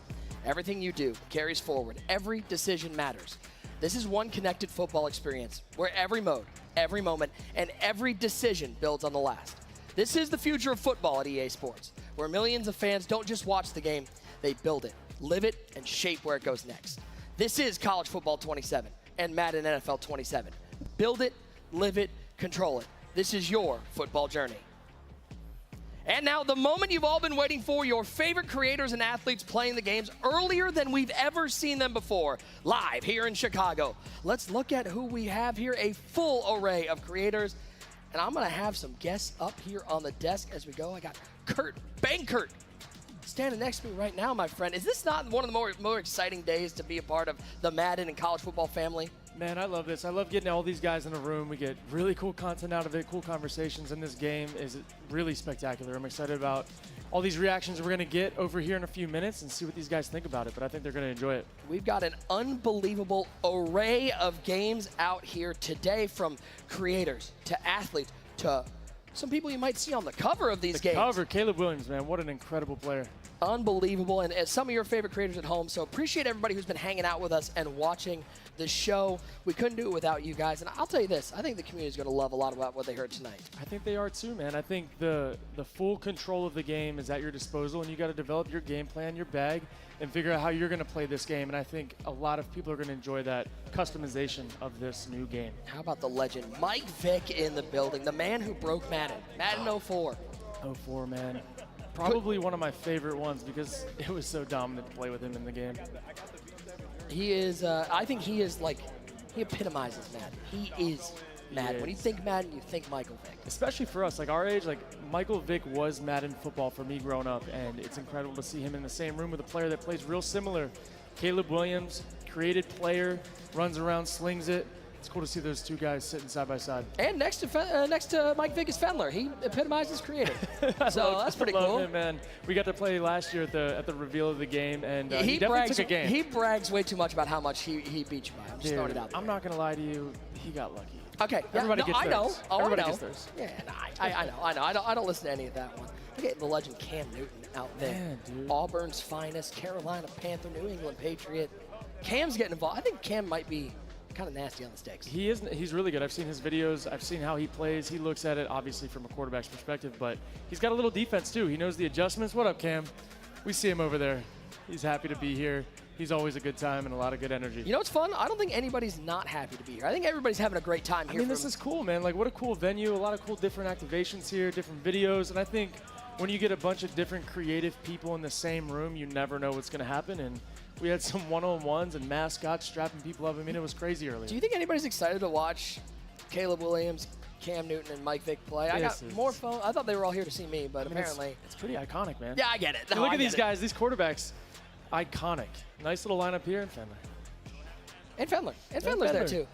S4: Everything you do carries forward. Every decision matters. This is one connected football experience where every mode, every moment, and every decision builds on the last. This is the future of football at EA Sports, where millions of fans don't just watch the game, they build it, live it, and shape where it goes next. This is College Football 27 and Madden NFL 27. Build it, live it, control it. This is your football journey. And now, the moment you've all been waiting for, your favorite creators and athletes playing the games earlier than we've ever seen them before, live here in Chicago. Let's look at who we have here, a full array of creators. And I'm going to have some guests up here on the desk as we go. I got Kurt Bankert standing next to me right now, my friend. Is this not one of the more exciting days to be a part of the Madden and college football family?
S16: Man, I love this. I love getting all these guys in a room. We get really cool content out of it, cool conversations, and this game is really spectacular. I'm excited about all these reactions we're going to get over here in a few minutes and see what these guys think about it, but I think they're going to enjoy it.
S4: We've got an unbelievable array of games out here today, from creators to athletes to some people you might see on the cover of these games.
S16: The cover, Caleb Williams, man, what an incredible player.
S4: Unbelievable, and some of your favorite creators at home. So appreciate everybody who's been hanging out with us and watching the show. We couldn't do it without you guys, and I'll tell you this, I think the community is going to love a lot about what they heard tonight.
S16: I think they are too, man. I think the full control of the game is at your disposal, and you got to develop your game plan, your bag, and figure out how you're going to play this game. And I think a lot of people are going to enjoy that customization of this new game.
S4: How about the legend Mike Vick in the building, the man who broke Madden 04.
S16: 04, man. Probably one of my favorite ones because it was so dominant to play with him in the game.
S4: He is, I think he is like, he epitomizes Madden. He is Madden. When you think Madden, you think Michael Vick.
S16: Especially for us, like our age, like Michael Vick was Madden football for me growing up, and it's incredible to see him in the same room with a player that plays real similar. Caleb Williams, created player, runs around, slings it. It's cool to see those two guys sitting side by side.
S4: And next to Mike Vick is Fendler. He epitomizes creative. So that's pretty cool.
S16: Him, man. We got to play last year at the reveal of the game, and he definitely took a game.
S4: He brags way too much about how much he beat you by. I'm just throwing it out there.
S16: I'm not gonna lie to you. He got lucky.
S4: Okay.
S16: Everybody gets theirs.
S4: I know. Oh,
S16: Everybody
S4: I know.
S16: gets theirs.
S4: Yeah, I know. I don't listen to any of that one. Look at the legend Cam Newton out there.
S16: Man, dude.
S4: Auburn's finest, Carolina Panther, New England Patriot. Cam's getting involved. I think Cam might be kind of nasty on the sticks.
S16: He is. He's really good. I've seen his videos. I've seen how he plays. He looks at it obviously from a quarterback's perspective, but he's got a little defense too. He knows the adjustments. What up, Cam? We see him over there. He's happy to be here. He's always a good time and a lot of good energy.
S4: You know what's fun? I don't think anybody's not happy to be here. I think everybody's having a great time here.
S16: I mean, this is cool, man. Like, what a cool venue. A lot of cool different activations here, different videos, and I think when you get a bunch of different creative people in the same room, you never know what's going to happen. And we had some one-on-ones and mascots strapping people up. I mean, it was crazy earlier.
S4: Do you think anybody's excited to watch Caleb Williams, Cam Newton and Mike Vick play. I got more fun. I thought they were all here to see me, but apparently.
S16: It's pretty iconic, man.
S4: Yeah, I get it. No,
S16: look at these guys, these quarterbacks. Iconic. Nice little lineup here in Fenler.
S4: And Fenler. And Fenler's there, too.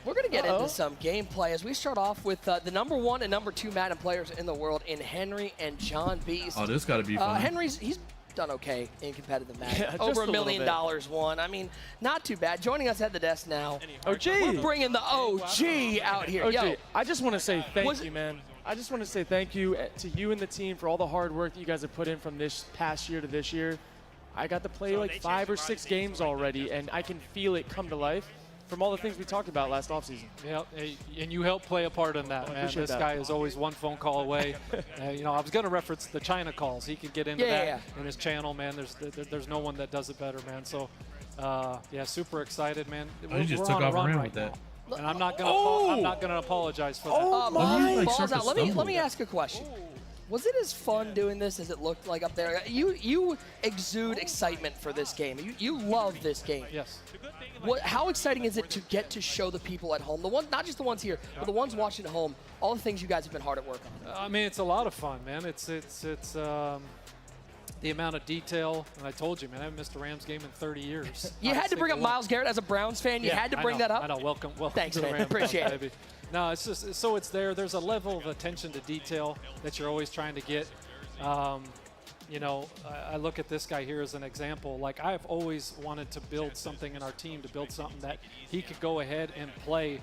S4: We're going to get into some gameplay as we start off with the #1 and #2 Madden players in the world in Henry and John Beast.
S1: Oh, this got to be fun.
S4: He's done okay in competitive Madden. Over $1 million won. I mean, not too bad. Joining us at the desk now.
S16: OG.
S4: We're bringing the OG out here.
S16: OG,
S4: Yo,
S16: I just want to say thank you, man. I just want to say thank you to you and the team for all the hard work that you guys have put in from this past year to this year. I got to play like 5 or 6 games already, and I can feel it come to life from all the things we talked about last offseason.
S7: Yeah, and you helped play a part in that, man. This guy is always one phone call away. You know, I was going to reference the China calls. He could get into that in his channel, man. There's no one that does it better, man. So, yeah, super excited, man.
S1: He just took off around with that.
S7: And I'm not gonna apologize for that.
S4: Balls out. Let me ask a question. Was it as fun doing this as it looked like up there? You exude excitement for this game. You love this game.
S7: Yes.
S4: How exciting is it to get to show the people at home, not just the ones here, but the ones watching at home, all the things you guys have been hard at work on?
S7: I mean, it's a lot of fun, man. It's the amount of detail, and I told you, man, I haven't missed a Rams game in 30 years.
S4: You had to bring up Myles Garrett as a Browns fan. You had to bring that up.
S7: I know. Welcome
S4: Thanks,
S7: to the
S4: man.
S7: Rams,
S4: Appreciate it.
S7: baby. No, it's just so it's there. There's a level of attention to detail that you're always trying to get. You know, I look at this guy here as an example. Like, I've always wanted to build something in our team, to build something that he could go ahead and play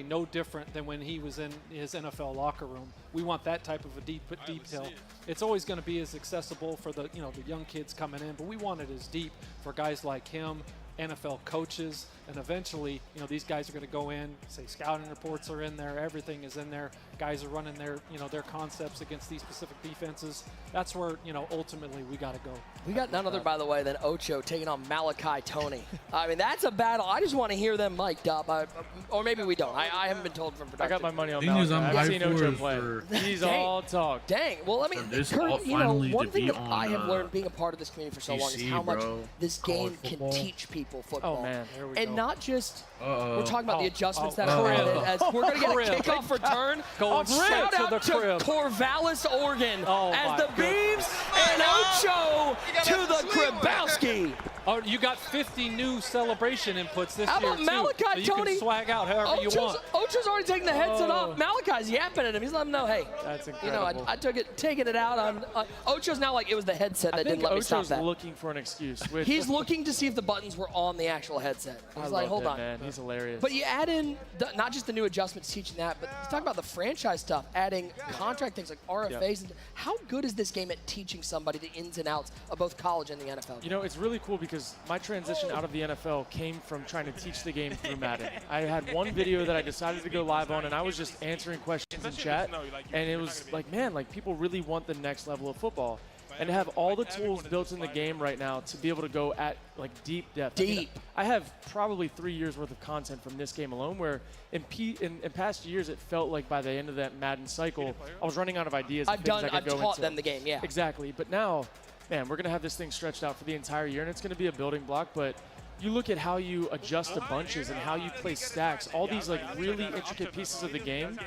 S7: no different than when he was in his NFL locker room. We want that type of a deep detail. It's always going to be as accessible for the young kids coming in, but we want it as deep for guys like him, NFL coaches, and eventually, these guys are going to go in, say scouting reports are in there, everything is in there. Guys are running their concepts against these specific defenses. That's where, ultimately we got to go.
S4: We got none other, by the way, than Ocho taking on Malachi Tony. I mean, that's a battle. I just want to hear them mic'd up. Or maybe we don't. I haven't been told from production.
S16: I got my money on Malachi. I've seen Ocho play. He's all talk.
S4: Dang. Well, I mean, Kurt, one thing that I have learned being a part of this community for so long is how much this game can teach people football.
S16: Oh, man. Here we go.
S4: And not just, we're talking about the adjustments that are added. As we're going to get a kickoff return. Shout out to Corvallis, Oregon, as the Beavs and Ocho to the Krabowski.
S7: Oh, you got 50 new celebration inputs this year,
S4: How about Malachi
S7: so you
S4: Tony?
S7: can swag out however you want.
S4: Ocho's already taking the headset off. Malachi's yapping at him. He's letting him know, hey.
S16: That's incredible.
S4: I took it, taking it out on Ocho's now like it was the headset that didn't let me stop that.
S16: Ocho's looking for an excuse.
S4: He's looking to see if the buttons were on the actual headset. He's like, hold on.
S16: Man. He's hilarious.
S4: But you add in not just the new adjustments teaching that, but you talk about the franchise stuff, adding contract things like RFAs. And how good is this game at teaching somebody the ins and outs of both college and the NFL?
S16: It's really cool because my transition out of the NFL came from trying to teach the game through Madden. I had one video that I decided to go live on, and I was just answering questions in chat, and it was like, man, like people really want the next level of football. And to have all the tools built in the game right now to be able to go at like deep depth. I have probably 3 years worth of content from this game alone, where in past years it felt like by the end of that Madden cycle, I was running out of ideas.
S4: I've taught them the game, yeah.
S16: Exactly, but now, man, we're gonna have this thing stretched out for the entire year, and it's gonna be a building block. But you look at how you adjust the bunches and how you play stacks, all these like really intricate pieces of the game.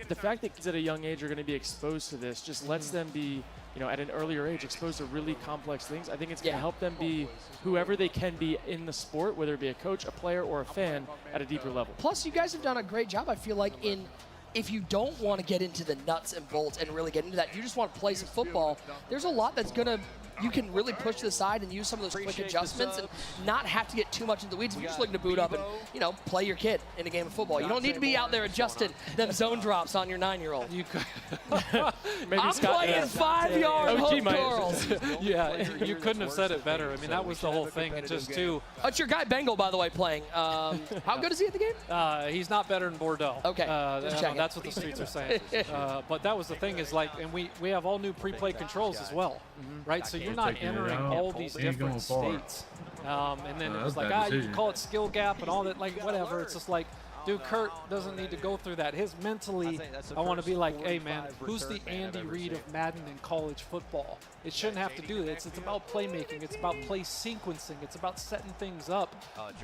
S16: The fact that kids at a young age are going to be exposed to this just lets them be, at an earlier age, exposed to really complex things. I think it's going to help them be whoever they can be in the sport, whether it be a coach, a player, or a fan, at a deeper level.
S4: Plus, you guys have done a great job, I feel like, if you don't want to get into the nuts and bolts and really get into that, you just want to play some football, there's a lot that's going to, you can really push to the side and use some of those quick adjustments and not have to get too much into the weeds. If you're just looking to boot up and, play your kid in a game of football. You don't need to be out there adjusting them zone drops on your 9-year-old. I'm playing 5-yard hook girls.
S7: Yeah, you couldn't have said it better. I mean, that was the whole thing. And just
S4: That's your guy Bengal, by the way, playing. How good is he at the game?
S7: He's not better than Bordeaux.
S4: Okay,
S7: that's what the streets are saying. But that was the thing is and we have all new pre-play controls as well, right? So you're not entering all these different states. And then it was like, you can call it skill gap and all that, like whatever. It's just like, Dude, Kurt doesn't need to go through that. His mentally, I want to be like, hey, man, who's the Andy Reid of Madden in college football? It shouldn't have to do this. It's about playmaking. It's about play sequencing. It's about setting things up.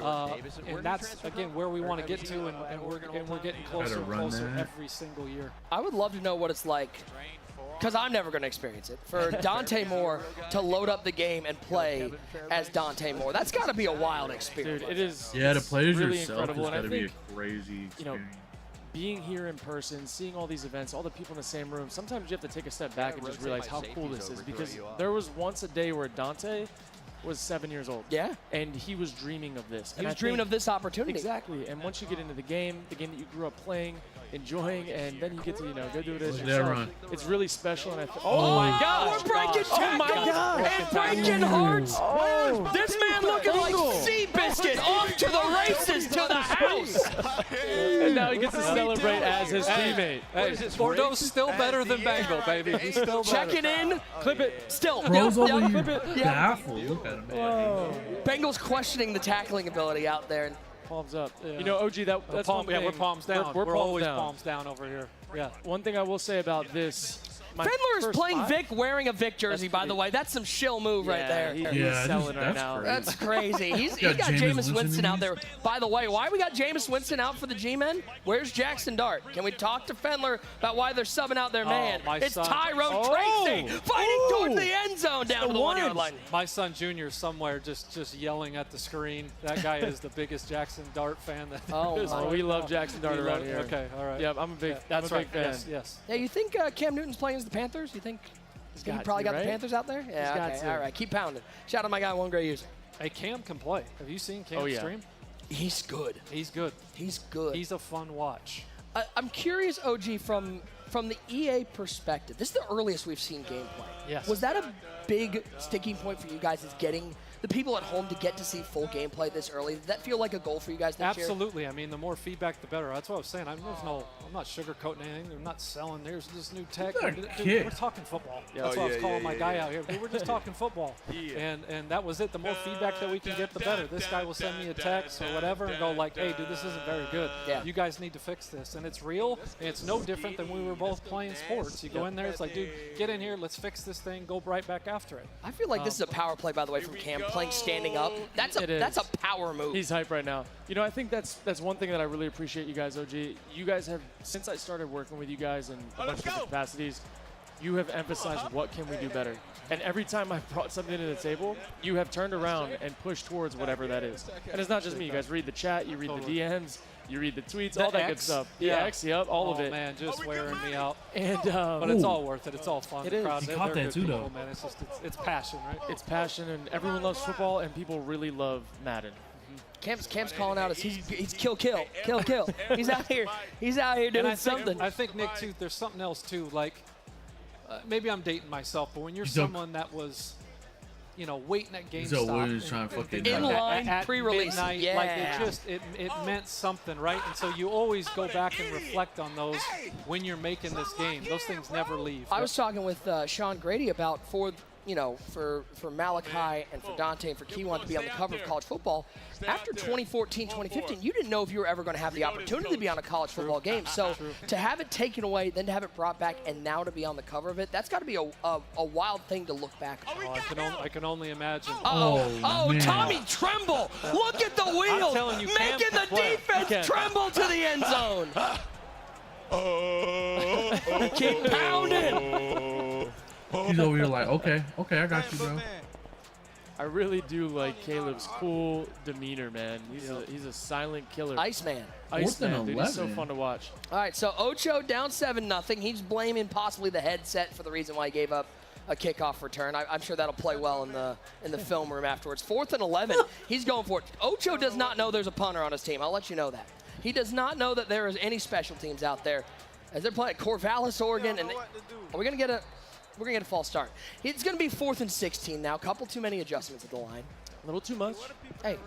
S7: And that's, again, where we want to get to, and we're getting closer and closer every single year.
S4: I would love to know what it's like, because I'm never going to experience it, for Dante Moore to load up the game and play as Dante Moore. That's got to be a wild experience.
S16: Dude, it is.
S1: Yeah, to play as
S16: really
S1: yourself
S16: incredible.
S1: has got to be a
S16: think,
S1: crazy experience.
S16: Being here in person, seeing all these events, all the people in the same room, sometimes you have to take a step back and just realize how cool this is, because there was once a day where Dante was 7 years old.
S4: Yeah.
S16: And he was dreaming of this.
S4: He was dreaming of this opportunity.
S16: Exactly. And once you get into the game that you grew up playing, enjoying, and then you get to, go do it as yourself. It's really special. And
S4: oh my God! We're breaking tackles!
S16: Oh my God!
S4: And breaking hearts!
S16: Oh,
S4: this man looking like Seabiscuit off to the races to the house!
S16: And now he gets to celebrate as his teammate.
S7: Hey, Bordeaux's still better than Bengal, baby. He's still better.
S4: Checking in.
S16: Clip it.
S4: Still.
S1: Throws over you.
S4: Clip it.
S1: Baffled. Look at him.
S4: Bengals questioning the tackling ability out there.
S16: Palms up.
S7: Yeah.
S16: OG, that's one thing.
S7: We're palms down.
S16: We're palms
S7: always
S16: down.
S7: palms down over here. Yeah.
S16: One thing I will say about this.
S4: Fendler is playing Vic wearing a Vic jersey, by the way. That's some shill move right there.
S16: He's selling right now.
S4: That's crazy. He's got Jameis Winston out there. By the way, why we got Jameis Winston out for the G-Men? Where's Jackson Dart? Can we talk to Fendler about why they're subbing out their man? It's Tyrone Tracy fighting towards the end zone down to the 1 yard line.
S7: My son Junior somewhere just yelling at the screen. That guy is the biggest Jackson Dart fan that there is.
S16: We love Jackson Dart around here.
S7: Okay, all right.
S16: Yeah, I'm a big fan.
S7: Yes.
S4: Yeah, you think Cam Newton's playing as the Panthers? You think he probably got the Panthers out there? Yeah, okay. All right, keep pounding. Shout out my guy, One Gray User.
S7: Hey, Cam can play. Have you seen Cam stream?
S4: He's good.
S7: He's good.
S4: He's good.
S7: He's a fun watch.
S4: I'm curious, OG, from the EA perspective, this is the earliest we've seen gameplay.
S7: Yes.
S4: Was that a big sticking point for you guys, is getting the people at home to get to see full gameplay this early? Did that feel like a goal for you guys this year?
S7: Absolutely. I mean, the more feedback, the better. That's what I was saying. I'm not sugarcoating anything. I'm not selling. There's this new tech. Dude, we're talking football. That's why I was calling my guy out here. Dude, we're just talking football. And that was it. The more feedback that we can get, the better. This guy will send me a text or whatever and go like, hey, dude, this isn't very good.
S4: Yeah.
S7: You guys need to fix this. And it's real. And it's no different than we were both playing sports. You go in there, it's like, dude, get in here. Let's fix this thing. Go right back after it.
S4: I feel like this is a power play, by the way, from Cam, playing standing up. That's a power move.
S16: He's hype right now. I think that's one thing that I really appreciate you guys, OG. You guys have, since I started working with you guys in a bunch of different capacities, you have emphasized what can we do better. And every time I've brought something to the table, you have turned around and pushed towards whatever that is. And it's not just me. You guys read the chat, you read the DMs, you read the tweets, all that good stuff.
S7: Yeah,
S16: X, all of it.
S7: Oh, man, just wearing me out.
S16: And
S7: but it's all worth it. It's all fun.
S16: It
S7: the
S16: is.
S7: crowd,
S1: He
S7: they're
S1: caught that
S7: good
S1: too,
S7: people,
S1: though.
S7: man. It's passion, right?
S16: It's passion, and everyone loves football, and people really love Madden.
S4: Cam's calling out as he's kill. He's out here doing something.
S7: I think, Nick, too, there's something else, too. Like, maybe I'm dating myself, but when you're someone that was, waiting at GameStop
S4: in line pre-release,
S7: midnight, like it meant something, right? And so you always go back and reflect on those when you're making this game. Those things never leave.
S4: I was talking with Sean Grady about for Malachi and for Dante and for Keywan to be on the cover of college football. After 2014, 2015, you didn't know if you were ever going to have the opportunity to be on a college football game. So to have it taken away, then to have it brought back, and now to be on the cover of it, that's got to be a wild thing to look back on.
S7: I can only imagine.
S4: Oh, Tommy Tremble! Look at the wheels! Making the defense tremble to the end zone! Keep pounding!
S1: He's over here like, okay, I got you, bro.
S16: I really do like Caleb's cool demeanor, man. He's a silent killer.
S4: Iceman.
S16: Iceman, dude. He's so fun to watch.
S4: All right, so Ocho down 7-0. He's blaming possibly the headset for the reason why he gave up a kickoff return. I'm sure that'll play well in the film room afterwards. 4th and 11. He's going for it. Ocho does not know there's a punter on his team. I'll let you know that. He does not know that there is any special teams out there as they're playing Corvallis, Oregon. And are we going to get a... We're going to get a false start. It's going to be 4th and 16 now. Couple too many adjustments at the line.
S16: A little too much.
S4: Hey.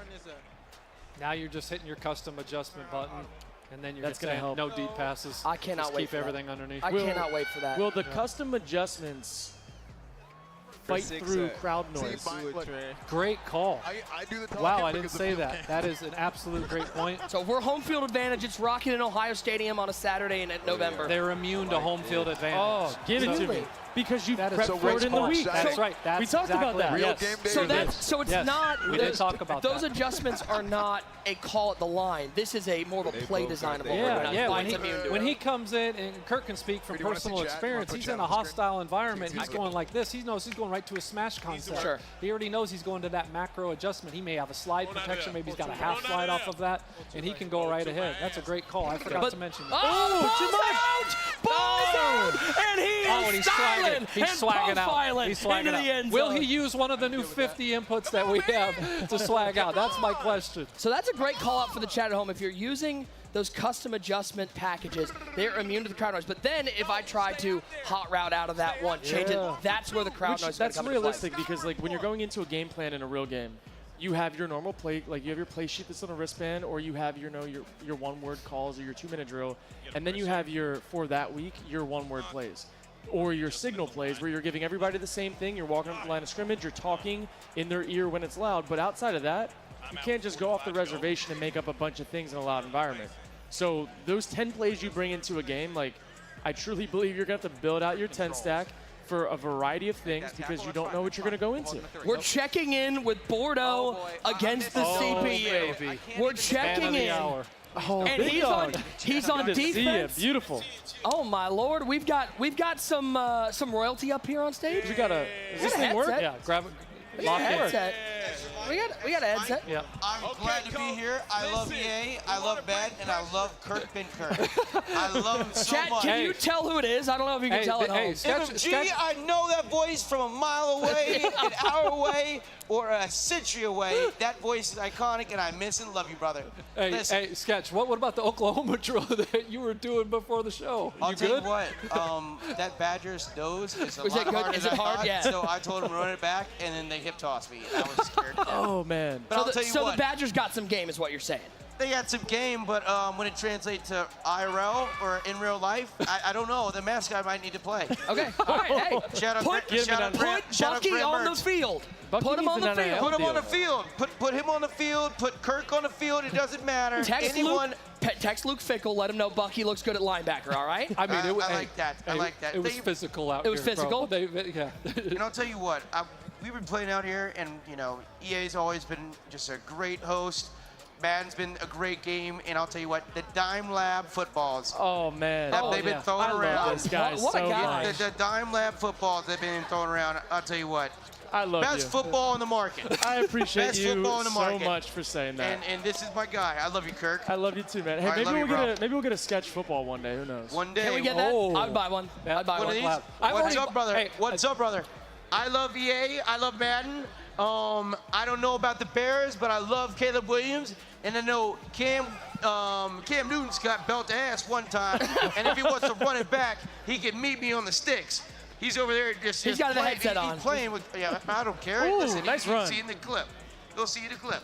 S7: Now you're just hitting your custom adjustment button, and then you're
S16: That's
S7: just saying
S16: help.
S7: No deep passes.
S4: I cannot
S7: just
S4: wait
S7: keep
S4: for
S7: everything
S4: that.
S7: underneath.
S4: I cannot wait for that.
S16: Will the custom adjustments fight through crowd noise.
S7: Great call.
S10: I do the talking.
S7: Wow, I didn't say that. That is an absolute great point.
S4: So we're home field advantage. It's rocking in Ohio Stadium on a Saturday in November.
S7: They're immune to home field advantage.
S16: Oh, give it to me. Because you prepped for it in the week.
S7: That's right. That's
S16: we talked about that.
S10: Real
S7: Yes.
S10: game day.
S4: So it's not.
S7: We did talk about
S4: those
S7: that.
S4: adjustments are not a call at the line. This is a more of a play designable.
S7: Yeah.
S4: When
S7: When he comes in, and Kirk can speak from personal experience, he's in a hostile environment. He's going like this. He knows he's going right to a smash concept.
S4: Sure.
S7: He already knows he's going to that macro adjustment. He may have a slide protection. Maybe he's got a half slide off of that, and he can go right ahead. That's a great call. I forgot to mention that.
S4: Ball's out! And he is styling
S7: He's swagging out.
S4: He's swagging
S7: into
S4: out.
S7: the end zone. Will he use one of the new 50 inputs that we have to swag out? That's my question.
S4: So that's a great call out for the chat at home. If you're using those custom adjustment packages, they're immune to the crowd noise. But then if I try to hot route out of that one, change it, that's where the crowd noise is going to come into play.
S16: That's realistic because like when you're going into a game plan in a real game, you have your normal play, like you have your play sheet that's on a wristband, or you have your one-word calls or your 2-minute drill, and then you have for that week, your one-word plays. Or your signal plays where you're giving everybody the same thing, you're walking up the line of scrimmage, you're talking in their ear when it's loud, but outside of that, you can't just go off the reservation and make up a bunch of things in a loud environment. So those 10 plays you bring into a game, like I truly believe you're going to have to build out your 10 stack for a variety of things because you don't know what you're going to go into.
S4: We're checking in with Bordeaux against the CPU.
S16: Baby.
S4: We're checking in.
S16: Oh,
S4: and he's on defense.
S16: Beautiful.
S4: Oh my lord, we've got some royalty up here on stage.
S16: We got does this thing work?
S7: Yeah, grab it.
S4: We got a headset. We got a headset.
S7: Yeah.
S22: I'm glad to be here. I love EA, I love Madden, and I love Kirk Kirk. I love him so
S4: Chat,
S22: much.
S4: can you tell who it is? I don't know if you can tell at home.
S22: MMG, I know that voice from a mile away, an hour away, or a century away. That voice is iconic, and I miss and love you, brother.
S7: Hey, Sketch, what about the Oklahoma drill that you were doing before the show?
S22: I'll tell you what, that Badger's nose is a lot harder
S4: Is it hard? Yeah.
S22: So I told him to run it back, and then they hip tossed me, and I was scared to death.
S16: Oh, man.
S22: But I'll tell you
S4: so
S22: what.
S4: the Badgers got some game is what you're saying.
S22: They got some game, but when it translates to IRL or in real life, I don't know. The mascot might need to play.
S4: Okay. All right. Hey,
S22: shout out
S4: put Bucky on the field. Put him on the field.
S22: Put him on the field. Put him on the field. Put Kirk on the field. It doesn't matter.
S4: Text Luke Fickle. Let him know Bucky looks good at linebacker. All right.
S22: I mean, I like that. I like that.
S7: It was physical out here.
S4: It was physical.
S22: Yeah. And I'll tell you what. We've been playing out here, and EA's always been just a great host. Madden's been a great game, and I'll tell you what, the Dime Lab footballs.
S16: Oh, man.
S22: They've been throwing around.
S16: I love this guy
S4: What a
S16: so
S4: guy.
S16: much.
S22: The Dime Lab footballs they've been throwing around, I'll tell you what.
S16: I love
S22: Best football in the market.
S16: I appreciate
S22: Best
S16: you
S22: football in the
S16: so
S22: market.
S16: much for saying that.
S22: And this is my guy. I love you, Kirk.
S16: I love you too, man. Hey,
S22: All right,
S16: maybe we'll get a sketch football one day. Who knows?
S22: One day.
S4: Can we get that? I'd buy one. I'd buy
S22: One
S4: one.
S22: of these? What's up, brother?
S7: Hey,
S22: What's up, brother? I love EA. I love Madden. I don't know about the Bears, but I love Caleb Williams. And I know Cam Newton's got belt to ass one time. And if he wants to run it back, he can meet me on the sticks. He's over there just
S4: He's got the
S22: playing,
S4: headset on.
S22: He's playing with, I don't care.
S16: Ooh,
S22: Listen,
S16: nice
S22: you'll
S16: run.
S22: see in the clip. You'll see the clip.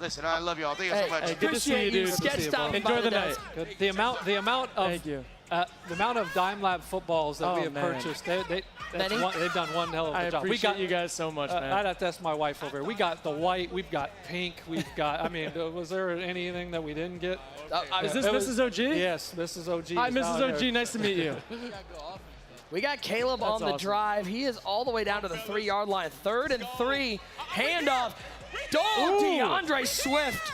S22: Listen, I love y'all. Thank you so much.
S16: Hey, good to see you, dude.
S4: Sketch stopping by
S16: Enjoy the
S4: desk.
S16: night.
S7: The amount of
S16: Thank you.
S7: the amount of Dime Lab footballs that we have
S16: man.
S7: purchased, they've done one hell of a
S16: I
S7: job.
S16: appreciate you guys so much, man.
S7: I'd have to ask my wife over here. We got the white, we've got pink, we've got. I mean, was there anything that we didn't get?
S16: Is this Mrs. OG?
S7: Yes, Mrs. OG.
S16: Hi, Mrs. OG. Nice to meet you.
S4: We got Caleb on the drive. He is all the way down to the 3-yard line. 3rd and 3. Handoff. DeAndre Swift.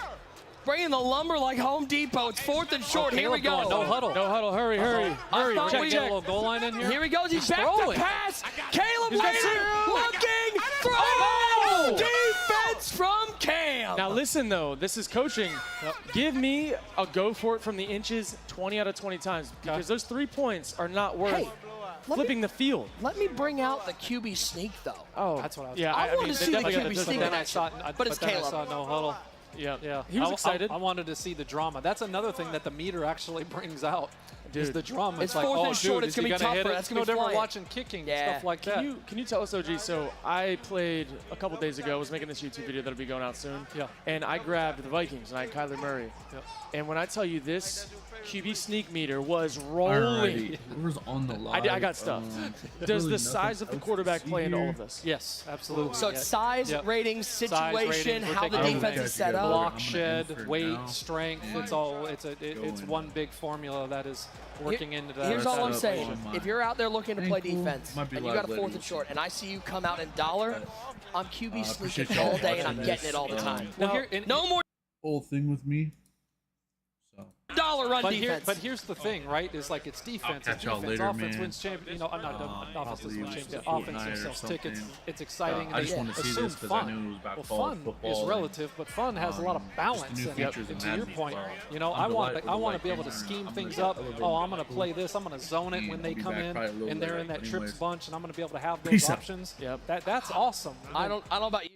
S4: Bringing the lumber like Home Depot. It's 4th and short. Here we go.
S7: No huddle.
S16: No huddle. Hurry.
S7: Check a little goal line in here.
S4: Here he goes. He's back to pass. Caleb waiting, looking, throwing. Defense from Cam.
S16: Now listen though, this is coaching. Give me a go for it from the inches 20 out of 20 times because those 3 points are not worth flipping the field.
S4: Let me bring out the QB sneak though.
S16: Oh,
S7: That's what I was.
S16: yeah.
S4: I wanted to see the
S16: definitely
S4: QB sneak.
S7: Then I saw,
S4: But it's
S7: then I
S4: Caleb.
S7: saw no huddle.
S16: Yeah.
S7: Yeah,
S16: He was excited.
S7: I wanted to see the drama. That's another thing that the meter actually brings out. is the drum.
S4: It's
S7: like,
S4: fourth
S7: oh,
S4: and short.
S7: dude,
S4: It's going to be tougher.
S7: That's no different watching kicking, stuff like that.
S16: Can you tell us, OG, so I played a couple days ago, was making this YouTube video that'll be going out soon.
S7: Yeah.
S16: And I grabbed the Vikings, and I had Kyler Murray.
S7: Yep.
S16: And when I tell you this QB sneak meter was rolling.
S1: Whoever's on the line.
S16: I got stuffed. Does the size of the quarterback play into all of this?
S7: Yes, absolutely.
S4: So it's size, ratings, situation, how the defense is set up.
S7: Block shed, weight, strength. It's all. It's one big formula that is working into that.
S4: Here's all I'm saying. If you're out there looking to play defense and you got a fourth and short, and I see you come out in dollar, I'm QB sneaking all day and I'm getting it all the time. No more
S1: whole thing with me.
S4: dollar run defense.
S7: But here's the thing, right? Is like it's defense.
S1: I'll catch y'all later,
S7: offense
S1: man.
S7: wins champion. You know, offense doesn't win champion. Offense sells tickets. It's exciting.
S1: I just want to see this because I knew it was about college football.
S7: Is relative, but fun has a lot of balance. And to your point, you know, I want to be able to scheme things up. Oh, I'm going to play this. I'm going to zone it when they come in and they're in that trips bunch, and I'm going to be able to have those options.
S16: Yep.
S7: That's awesome.
S4: I don't know about you.